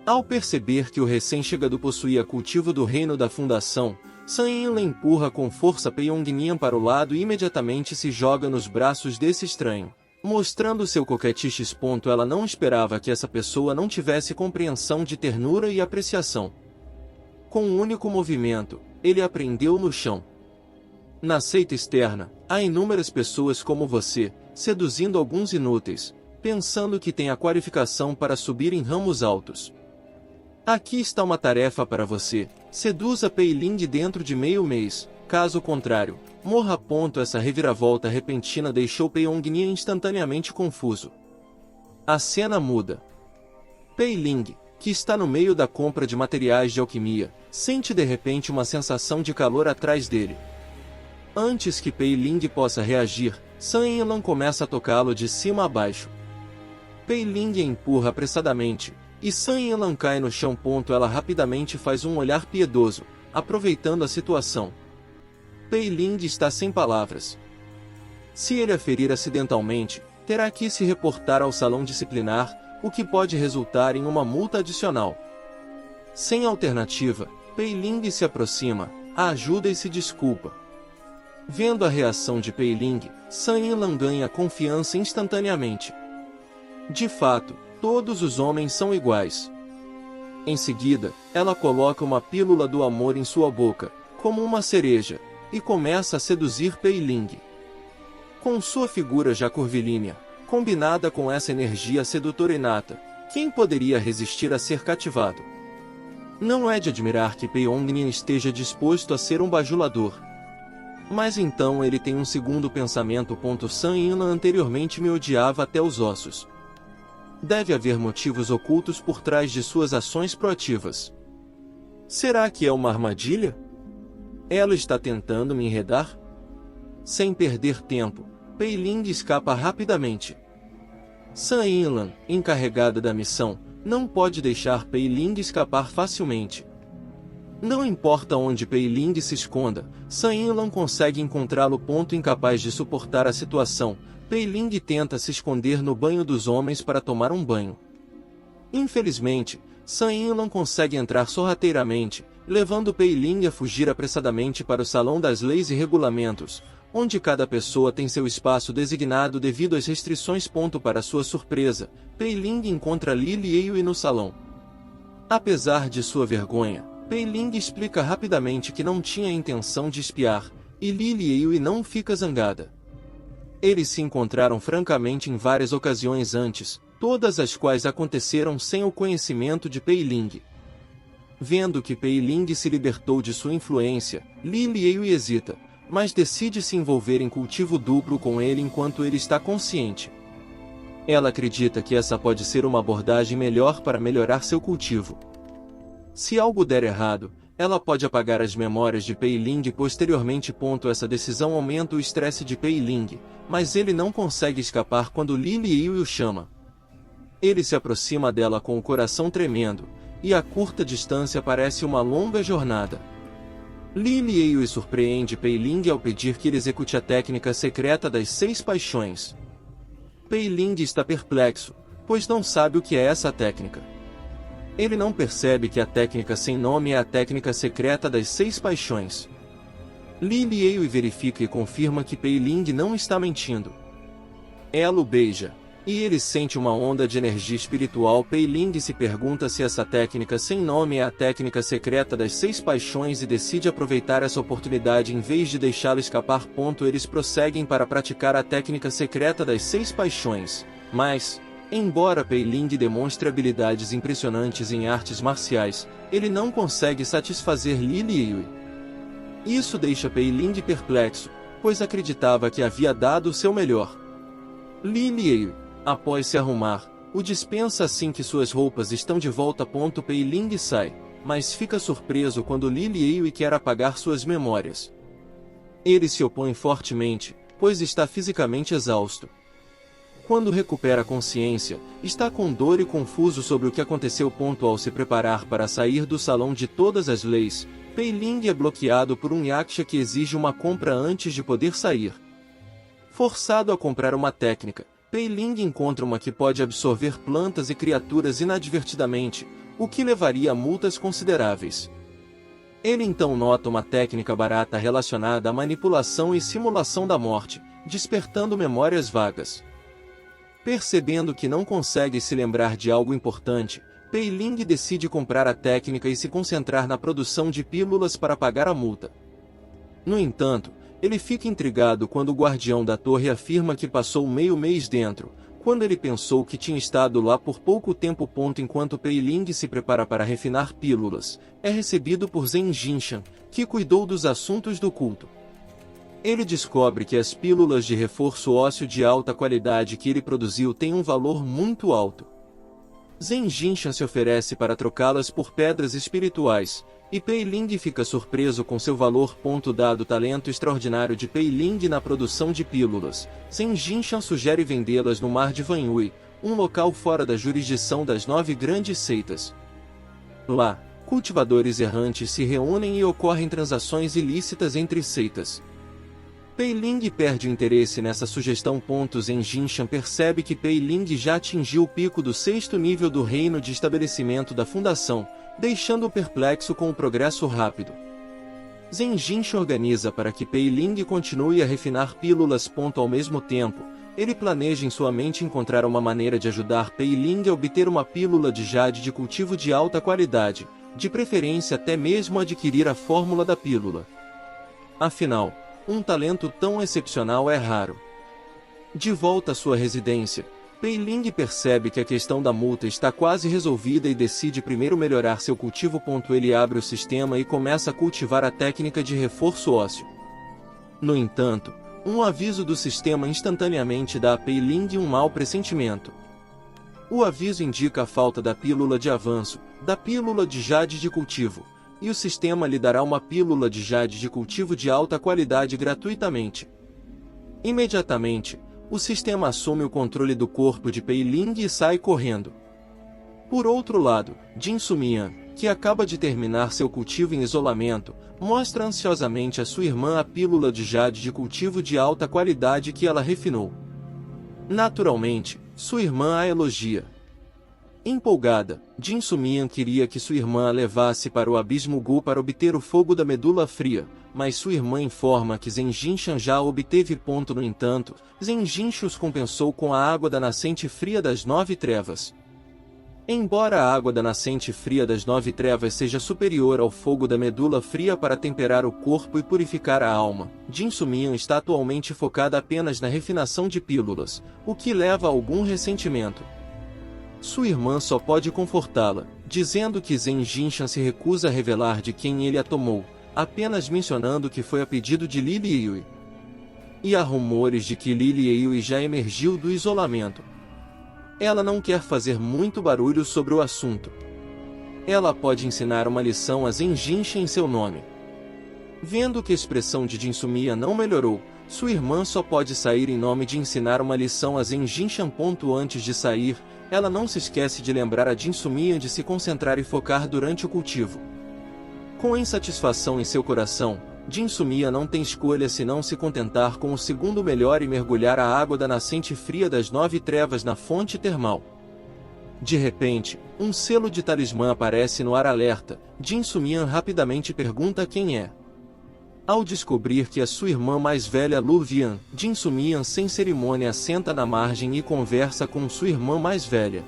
Ao perceber que o recém-chegado possuía cultivo do reino da fundação, San Yinlan empurra com força Pei Ongnian para o lado e imediatamente se joga nos braços desse estranho. Mostrando seu coquetiche. Ela não esperava que essa pessoa não tivesse compreensão de ternura e apreciação. Com um único movimento, ele a prendeu no chão. Na seita externa, há inúmeras pessoas como você, seduzindo alguns inúteis, pensando que tem a qualificação para subir em ramos altos. Aqui está uma tarefa para você: seduza Pei Ling dentro de meio mês, caso contrário, morra. Essa reviravolta repentina deixou Pei Ongnian instantaneamente confuso. A cena muda. Pei Ling, que está no meio da compra de materiais de alquimia, sente de repente uma sensação de calor atrás dele. Antes que Pei Ling possa reagir, San Yinlan começa a tocá-lo de cima a baixo. Pei Ling empurra apressadamente, e San Yinlan cai no chão. Ela rapidamente faz um olhar piedoso, aproveitando a situação. Pei Ling está sem palavras. Se ele a ferir acidentalmente, terá que se reportar ao salão disciplinar, o que pode resultar em uma multa adicional. Sem alternativa, Pei Ling se aproxima, a ajuda e se desculpa. Vendo a reação de Pei Ling, San Yinlan ganha confiança instantaneamente. De fato, todos os homens são iguais. Em seguida, ela coloca uma pílula do amor em sua boca, como uma cereja, e começa a seduzir Pei Ling. Com sua figura já curvilínea, combinada com essa energia sedutora inata, quem poderia resistir a ser cativado? Não é de admirar que Pei Ongnian esteja disposto a ser um bajulador. Mas então ele tem um segundo pensamento. San Yinlan anteriormente me odiava até os ossos. Deve haver motivos ocultos por trás de suas ações proativas. Será que é uma armadilha? Ela está tentando me enredar? Sem perder tempo, Pei Ling escapa rapidamente. San Yinlan, encarregada da missão, não pode deixar Pei Ling escapar facilmente. Não importa onde Pei Ling se esconda, San Yinlan consegue encontrá-lo. Incapaz de suportar a situação, Pei Ling tenta se esconder no banho dos homens para tomar um banho. Infelizmente, San Yinlan consegue entrar sorrateiramente, levando Pei Ling a fugir apressadamente para o salão das leis e regulamentos, onde cada pessoa tem seu espaço designado devido às restrições. Para sua surpresa, Pei Ling encontra Li Lieyue no salão. Apesar de sua vergonha, Pei Ling explica rapidamente que não tinha a intenção de espiar, e Li Lieyue não fica zangada. Eles se encontraram francamente em várias ocasiões antes, todas as quais aconteceram sem o conhecimento de Pei Ling. Vendo que Pei Ling se libertou de sua influência, Li Lieyue hesita, mas decide se envolver em cultivo duplo com ele enquanto ele está consciente. Ela acredita que essa pode ser uma abordagem melhor para melhorar seu cultivo. Se algo der errado, ela pode apagar as memórias de Pei Ling posteriormente. Essa decisão aumenta o estresse de Pei Ling, mas ele não consegue escapar quando Li Liyue o chama. Ele se aproxima dela com o coração tremendo, e a curta distância parece uma longa jornada. Li Liyue surpreende Pei Ling ao pedir que ele execute a técnica secreta das 6 paixões. Pei Ling está perplexo, pois não sabe o que é essa técnica. Ele não percebe que a técnica sem nome é a técnica secreta das 6 paixões. Li Liyue verifica e confirma que Pei Ling não está mentindo. Ela o beija, e ele sente uma onda de energia espiritual. Pei Ling se pergunta se essa técnica sem nome é a técnica secreta das 6 paixões e decide aproveitar essa oportunidade em vez de deixá-la escapar. Eles prosseguem para praticar a técnica secreta das 6 paixões, mas, embora Pei Ling demonstre habilidades impressionantes em artes marciais, ele não consegue satisfazer Li Liyue. Isso deixa Pei Ling perplexo, pois acreditava que havia dado o seu melhor. Li Liyue, após se arrumar, o dispensa assim que suas roupas estão de volta. Pei Ling sai, mas fica surpreso quando Li Liyue quer apagar suas memórias. Ele se opõe fortemente, pois está fisicamente exausto. Quando recupera a consciência, está com dor e confuso sobre o que aconteceu. Ao se preparar para sair do salão de todas as leis, Pei Ling é bloqueado por um yaksha que exige uma compra antes de poder sair. Forçado a comprar uma técnica, Pei Ling encontra uma que pode absorver plantas e criaturas inadvertidamente, o que levaria a multas consideráveis. Ele então nota uma técnica barata relacionada à manipulação e simulação da morte, despertando memórias vagas. Percebendo que não consegue se lembrar de algo importante, Pei Ling decide comprar a técnica e se concentrar na produção de pílulas para pagar a multa. No entanto, ele fica intrigado quando o guardião da torre afirma que passou meio mês dentro, quando ele pensou que tinha estado lá por pouco tempo. Enquanto Pei Ling se prepara para refinar pílulas, é recebido por Zhen Jinshan, que cuidou dos assuntos do culto. Ele descobre que as pílulas de reforço ósseo de alta qualidade que ele produziu têm um valor muito alto. Zhen Jinshan se oferece para trocá-las por pedras espirituais, e Pei Ling fica surpreso com seu valor. Dado o talento extraordinário de Pei Ling na produção de pílulas, Zhen Jinshan sugere vendê-las no Mar de Vanyui, um local fora da jurisdição das 9 grandes seitas. Lá, cultivadores errantes se reúnem e ocorrem transações ilícitas entre seitas. Pei Ling perde o interesse nessa sugestão. Zhen Jinshan percebe que Pei Ling já atingiu o pico do 6º nível do reino de estabelecimento da fundação, deixando-o perplexo com o progresso rápido. Zhen Jinshan organiza para que Pei Ling continue a refinar pílulas. Ao mesmo tempo, ele planeja em sua mente encontrar uma maneira de ajudar Pei Ling a obter uma pílula de jade de cultivo de alta qualidade, de preferência até mesmo adquirir a fórmula da pílula. Afinal, um talento tão excepcional é raro. De volta à sua residência, Pei Ling percebe que a questão da multa está quase resolvida e decide primeiro melhorar seu cultivo. Ele abre o sistema e começa a cultivar a técnica de reforço ósseo. No entanto, um aviso do sistema instantaneamente dá a Pei Ling um mau pressentimento. O aviso indica a falta da pílula de avanço, da pílula de jade de cultivo, e o sistema lhe dará uma pílula de jade de cultivo de alta qualidade gratuitamente. Imediatamente, o sistema assume o controle do corpo de Pei Ling e sai correndo. Por outro lado, Jin Sumian, que acaba de terminar seu cultivo em isolamento, mostra ansiosamente a sua irmã a pílula de jade de cultivo de alta qualidade que ela refinou. Naturalmente, sua irmã a elogia. Empolgada, Jin Sumian queria que sua irmã a levasse para o Abismo Gu para obter o fogo da medula fria, mas sua irmã informa que Zhen Jinshan já a obteve. No entanto, Zhen Jinshan os compensou com a água da nascente fria das 9 trevas. Embora a água da nascente fria das 9 trevas seja superior ao fogo da medula fria para temperar o corpo e purificar a alma, Jin Sumian está atualmente focada apenas na refinação de pílulas, o que leva a algum ressentimento. Sua irmã só pode confortá-la, dizendo que Zhen Jinshan se recusa a revelar de quem ele a tomou, apenas mencionando que foi a pedido de Li Liyue. E há rumores de que Li Liyue já emergiu do isolamento. Ela não quer fazer muito barulho sobre o assunto. Ela pode ensinar uma lição a Zenjinsha em seu nome. Vendo que a expressão de Jinsumiya não melhorou, sua irmã só pode sair em nome de ensinar uma lição a Zenjinsha. Antes de sair, ela não se esquece de lembrar a Jinsumiya de se concentrar e focar durante o cultivo. Com insatisfação em seu coração, Jinsumiya não tem escolha senão se contentar com o segundo melhor e mergulhar a água da nascente fria das 9 trevas na fonte termal. De repente, um selo de talismã aparece no ar alerta. Jinsumiya rapidamente pergunta quem é. Ao descobrir que é sua irmã mais velha Lu Vian, Jinsumiya sem cerimônia senta na margem e conversa com sua irmã mais velha.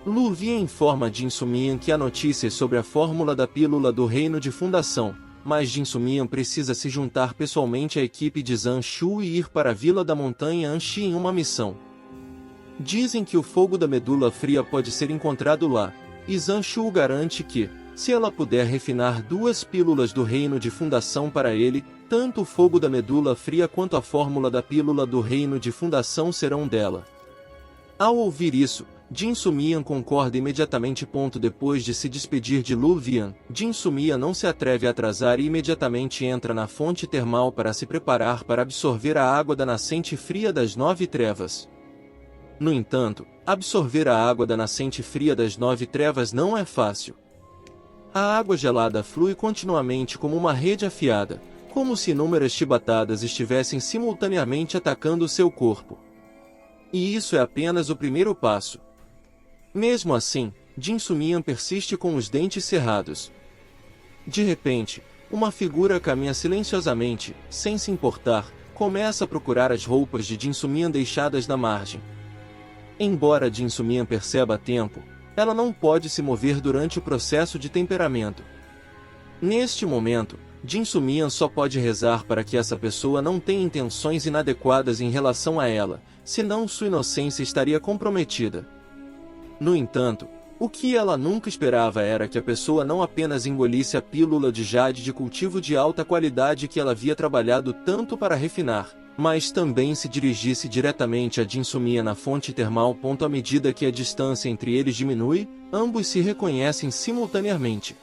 Lu Vian informa Jinsumiya que há notícias sobre a fórmula da pílula do reino de fundação, mas Jinsumiya precisa se juntar pessoalmente à equipe de Zhang Shu e ir para a vila da montanha Anxi em uma missão. Dizem que o fogo da medula fria pode ser encontrado lá, e Zhang Shu garante que, se ela puder refinar 2 pílulas do reino de fundação para ele, tanto o fogo da medula fria quanto a fórmula da pílula do reino de fundação serão dela. Ao ouvir isso, Jinsumiya concorda imediatamente. Depois de se despedir de Lu Vian, Jinsumiya não se atreve a atrasar e imediatamente entra na fonte termal para se preparar para absorver a água da nascente fria das 9 trevas. No entanto, absorver a água da nascente fria das 9 trevas não é fácil. A água gelada flui continuamente como uma rede afiada, como se inúmeras chibatadas estivessem simultaneamente atacando seu corpo. E isso é apenas o primeiro passo. Mesmo assim, Jinsumiya persiste com os dentes cerrados. De repente, uma figura caminha silenciosamente, sem se importar, começa a procurar as roupas de Jinsumiya deixadas na margem. Embora Jinsumiya perceba a tempo, ela não pode se mover durante o processo de temperamento. Neste momento, Jinsumiya só pode rezar para que essa pessoa não tenha intenções inadequadas em relação a ela, senão sua inocência estaria comprometida. No entanto, o que ela nunca esperava era que a pessoa não apenas engolisse a pílula de jade de cultivo de alta qualidade que ela havia trabalhado tanto para refinar, mas também se dirigisse diretamente a Jinsumiya na fonte termal. À medida que a distância entre eles diminui, ambos se reconhecem simultaneamente.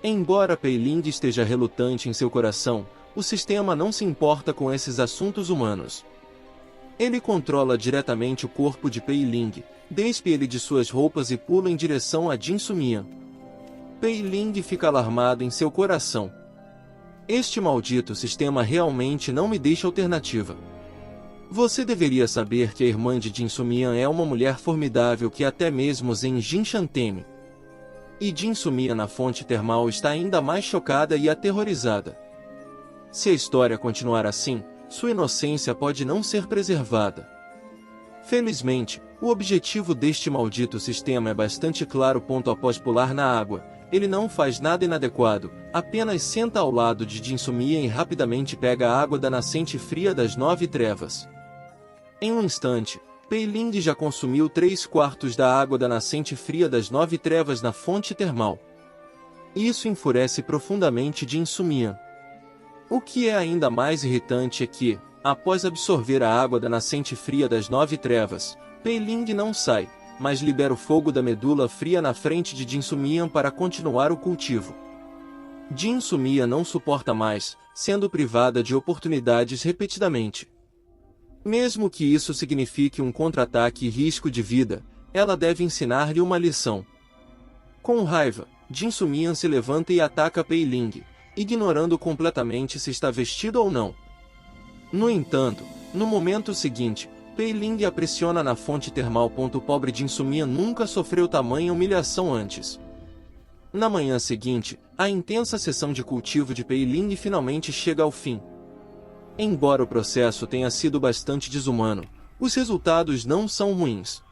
Embora Pei Ling esteja relutante em seu coração, o sistema não se importa com esses assuntos humanos. Ele controla diretamente o corpo de Pei Ling, despe ele de suas roupas e pula em direção a Jinsumiya. Pei Ling fica alarmado em seu coração. Este maldito sistema realmente não me deixa alternativa. Você deveria saber que a irmã de Jinsumiya é uma mulher formidável que até mesmo Zenjinsha teme. E Jinsumiya na fonte termal está ainda mais chocada e aterrorizada. Se a história continuar assim, sua inocência pode não ser preservada. Felizmente, o objetivo deste maldito sistema é bastante claro. Após pular na água, ele não faz nada inadequado, apenas senta ao lado de Jinsumiya e rapidamente pega a água da nascente fria das 9 trevas. Em um instante, Pei Ling já consumiu 3/4 da água da nascente fria das 9 trevas na fonte termal. Isso enfurece profundamente Jinsumiya. O que é ainda mais irritante é que, após absorver a água da nascente fria das 9 trevas, Pei Ling não sai, mas libera o fogo da medula fria na frente de Jinsumiya para continuar o cultivo. Jinsumiya não suporta mais, sendo privada de oportunidades repetidamente. Mesmo que isso signifique um contra-ataque e risco de vida, ela deve ensinar-lhe uma lição. Com raiva, Jinsumiya se levanta e ataca Pei Ling, ignorando completamente se está vestido ou não. No entanto, no momento seguinte, Pei Ling a pressiona na fonte termal. O pobre Jinsumiya nunca sofreu tamanha humilhação antes. Na manhã seguinte, a intensa sessão de cultivo de Pei Ling finalmente chega ao fim. Embora o processo tenha sido bastante desumano, os resultados não são ruins.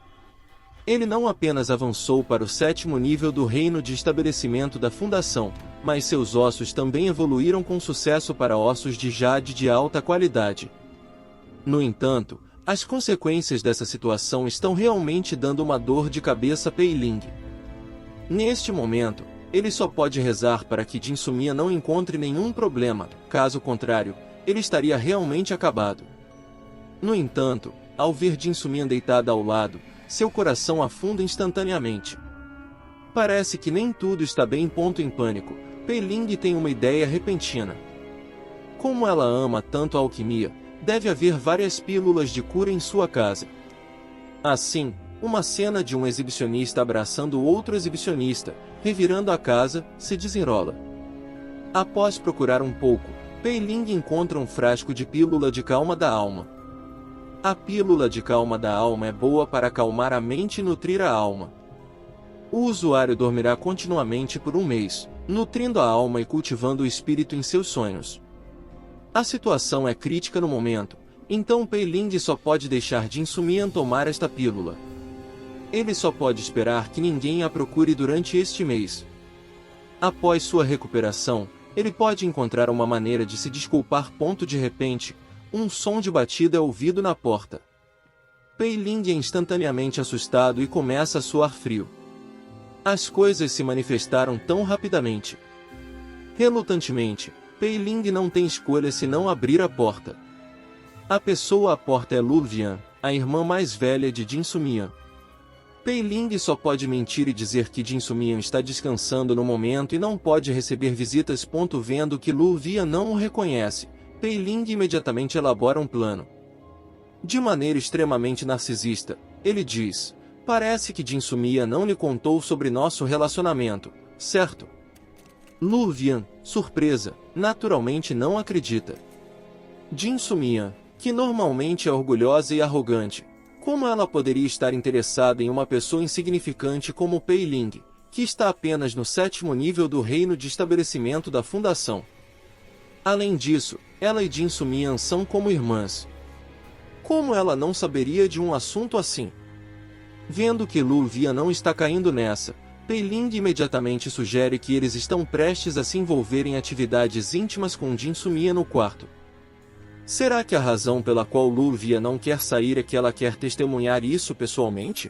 Ele não apenas avançou para o 7º nível do reino de estabelecimento da fundação, mas seus ossos também evoluíram com sucesso para ossos de jade de alta qualidade. No entanto, as consequências dessa situação estão realmente dando uma dor de cabeça a Pei Ling. Neste momento, ele só pode rezar para que Jinsumiya não encontre nenhum problema, caso contrário, ele estaria realmente acabado. No entanto, ao ver Jinsumiya deitada ao lado, seu coração afunda instantaneamente. Parece que nem tudo está bem. Em pânico, Pei Ling tem uma ideia repentina. Como ela ama tanto a alquimia, deve haver várias pílulas de cura em sua casa. Assim, uma cena de um exibicionista abraçando outro exibicionista, revirando a casa, se desenrola. Após procurar um pouco, Pei Ling encontra um frasco de pílula de calma da alma. A pílula de calma da alma é boa para acalmar a mente e nutrir a alma. O usuário dormirá continuamente por um mês, nutrindo a alma e cultivando o espírito em seus sonhos. A situação é crítica no momento, então Pei Ling só pode deixar Jin Sumian tomar esta pílula. Ele só pode esperar que ninguém a procure durante este mês. Após sua recuperação, ele pode encontrar uma maneira de se desculpar. De repente, um som de batida é ouvido na porta. Pei Ling é instantaneamente assustado e começa a suar frio. As coisas se manifestaram tão rapidamente. Relutantemente, Pei Ling não tem escolha senão abrir a porta. A pessoa à porta é Lu Vian, a irmã mais velha de Jin Sumian. Pei Ling só pode mentir e dizer que Jin Sumian está descansando no momento e não pode receber visitas. Vendo que Lu Vian não o reconhece, Pei Ling imediatamente elabora um plano. De maneira extremamente narcisista, ele diz: parece que Jin Sumian não lhe contou sobre nosso relacionamento, certo? Lu Vian, surpresa, naturalmente não acredita. Jin Sumian, que normalmente é orgulhosa e arrogante, como ela poderia estar interessada em uma pessoa insignificante como Pei Ling, que está apenas no 7º nível do reino de estabelecimento da fundação? Além disso, ela e Jin Sumian são como irmãs. Como ela não saberia de um assunto assim? Vendo que Lu Vian não está caindo nessa, Pei Ling imediatamente sugere que eles estão prestes a se envolver em atividades íntimas com Jin Sumian no quarto. Será que a razão pela qual Lu Vian não quer sair é que ela quer testemunhar isso pessoalmente?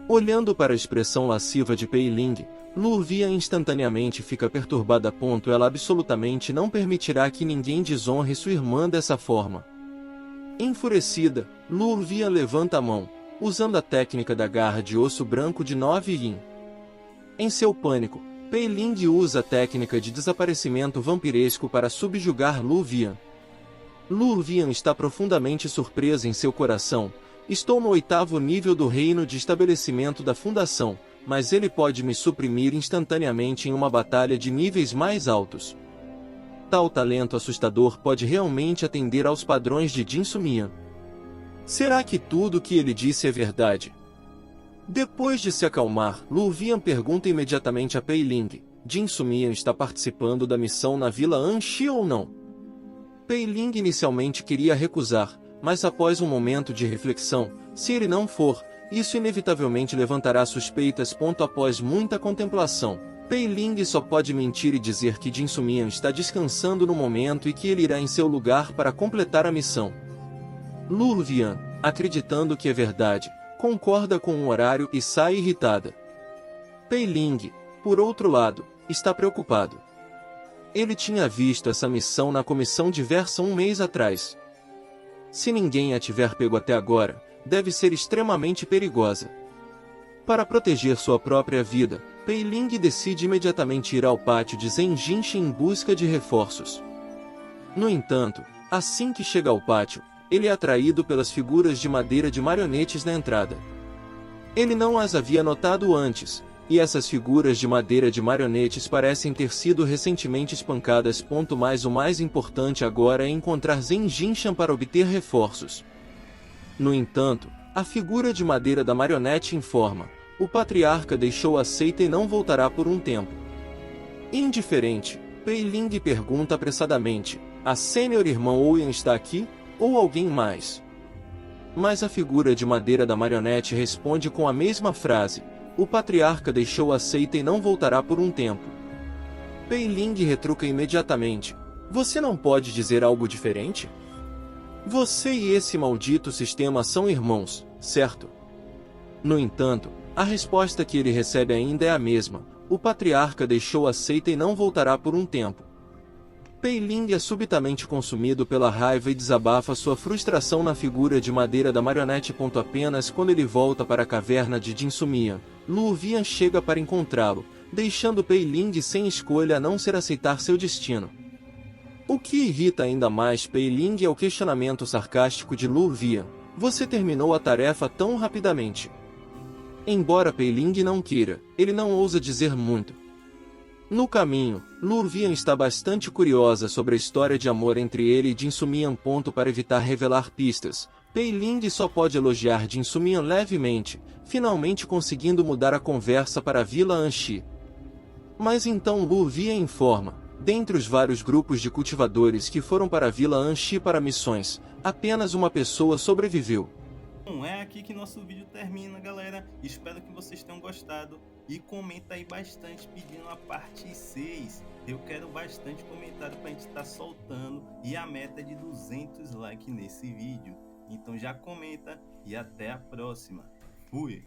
Olhando para a expressão lasciva de Pei Ling, Lu Vian instantaneamente fica perturbada. Ela absolutamente não permitirá que ninguém desonre sua irmã dessa forma. Enfurecida, Lu Vian levanta a mão, usando a técnica da garra de osso branco de 9 yin. Em seu pânico, Pei Ling usa a técnica de desaparecimento vampiresco para subjugar Lu Vian. Lu Vian está profundamente surpresa em seu coração. Estou no 8º nível do reino de estabelecimento da fundação, mas ele pode me suprimir instantaneamente em uma batalha de níveis mais altos. Tal talento assustador pode realmente atender aos padrões de Jin Sumian. Será que tudo o que ele disse é verdade? Depois de se acalmar, Lu Vian pergunta imediatamente a Pei Ling: Jin Sumian está participando da missão na Vila Anxi ou não? Pei Ling inicialmente queria recusar, mas após um momento de reflexão, se ele não for, isso inevitavelmente levantará suspeitas. Após muita contemplação, Pei Ling só pode mentir e dizer que Jin Sumian está descansando no momento e que ele irá em seu lugar para completar a missão. Lu Vian, acreditando que é verdade, concorda com o horário e sai irritada. Pei Ling, por outro lado, está preocupado. Ele tinha visto essa missão na comissão diversa um mês atrás. Se ninguém a tiver pego até agora, deve ser extremamente perigosa. Para proteger sua própria vida, Pei Ling decide imediatamente ir ao pátio de Zen Jinshi em busca de reforços. No entanto, assim que chega ao pátio, ele é atraído pelas figuras de madeira de marionetes na entrada. Ele não as havia notado antes, e essas figuras de madeira de marionetes parecem ter sido recentemente espancadas. Mas o mais importante agora é encontrar Zen Jinshan para obter reforços. No entanto, a figura de madeira da marionete informa: o patriarca deixou a seita e não voltará por um tempo. Indiferente, Pei Ling pergunta apressadamente: a sênior irmã Ouyang está aqui, ou alguém mais? Mas a figura de madeira da marionete responde com a mesma frase: o patriarca deixou a seita e não voltará por um tempo. Pei Ling retruca imediatamente: você não pode dizer algo diferente? Você e esse maldito sistema são irmãos, certo? No entanto, a resposta que ele recebe ainda é a mesma: o patriarca deixou a seita e não voltará por um tempo. Pei Ling é subitamente consumido pela raiva e desabafa sua frustração na figura de madeira da marionete. Apenas quando ele volta para a caverna de Jinsumiya, Lu Vian chega para encontrá-lo, deixando Pei Ling sem escolha a não ser aceitar seu destino. O que irrita ainda mais Pei Ling é o questionamento sarcástico de Lu Vian: "Você terminou a tarefa tão rapidamente?" Embora Pei Ling não queira, ele não ousa dizer muito. No caminho, Lu Vian está bastante curiosa sobre a história de amor entre ele e Jinsumiya. Para evitar revelar pistas, Pei Ling só pode elogiar Jinsumiya levemente, finalmente conseguindo mudar a conversa para a Vila Anshi. Mas então Lu Vian informa: dentre os vários grupos de cultivadores que foram para a Vila Anshi para missões, apenas uma pessoa sobreviveu. Bom, é aqui que nosso vídeo termina, galera. Espero que vocês tenham gostado. E comenta aí bastante pedindo a parte 6. Eu quero bastante comentário pra gente estar soltando. E a meta é de 200 likes nesse vídeo. Então já comenta e até a próxima. Fui!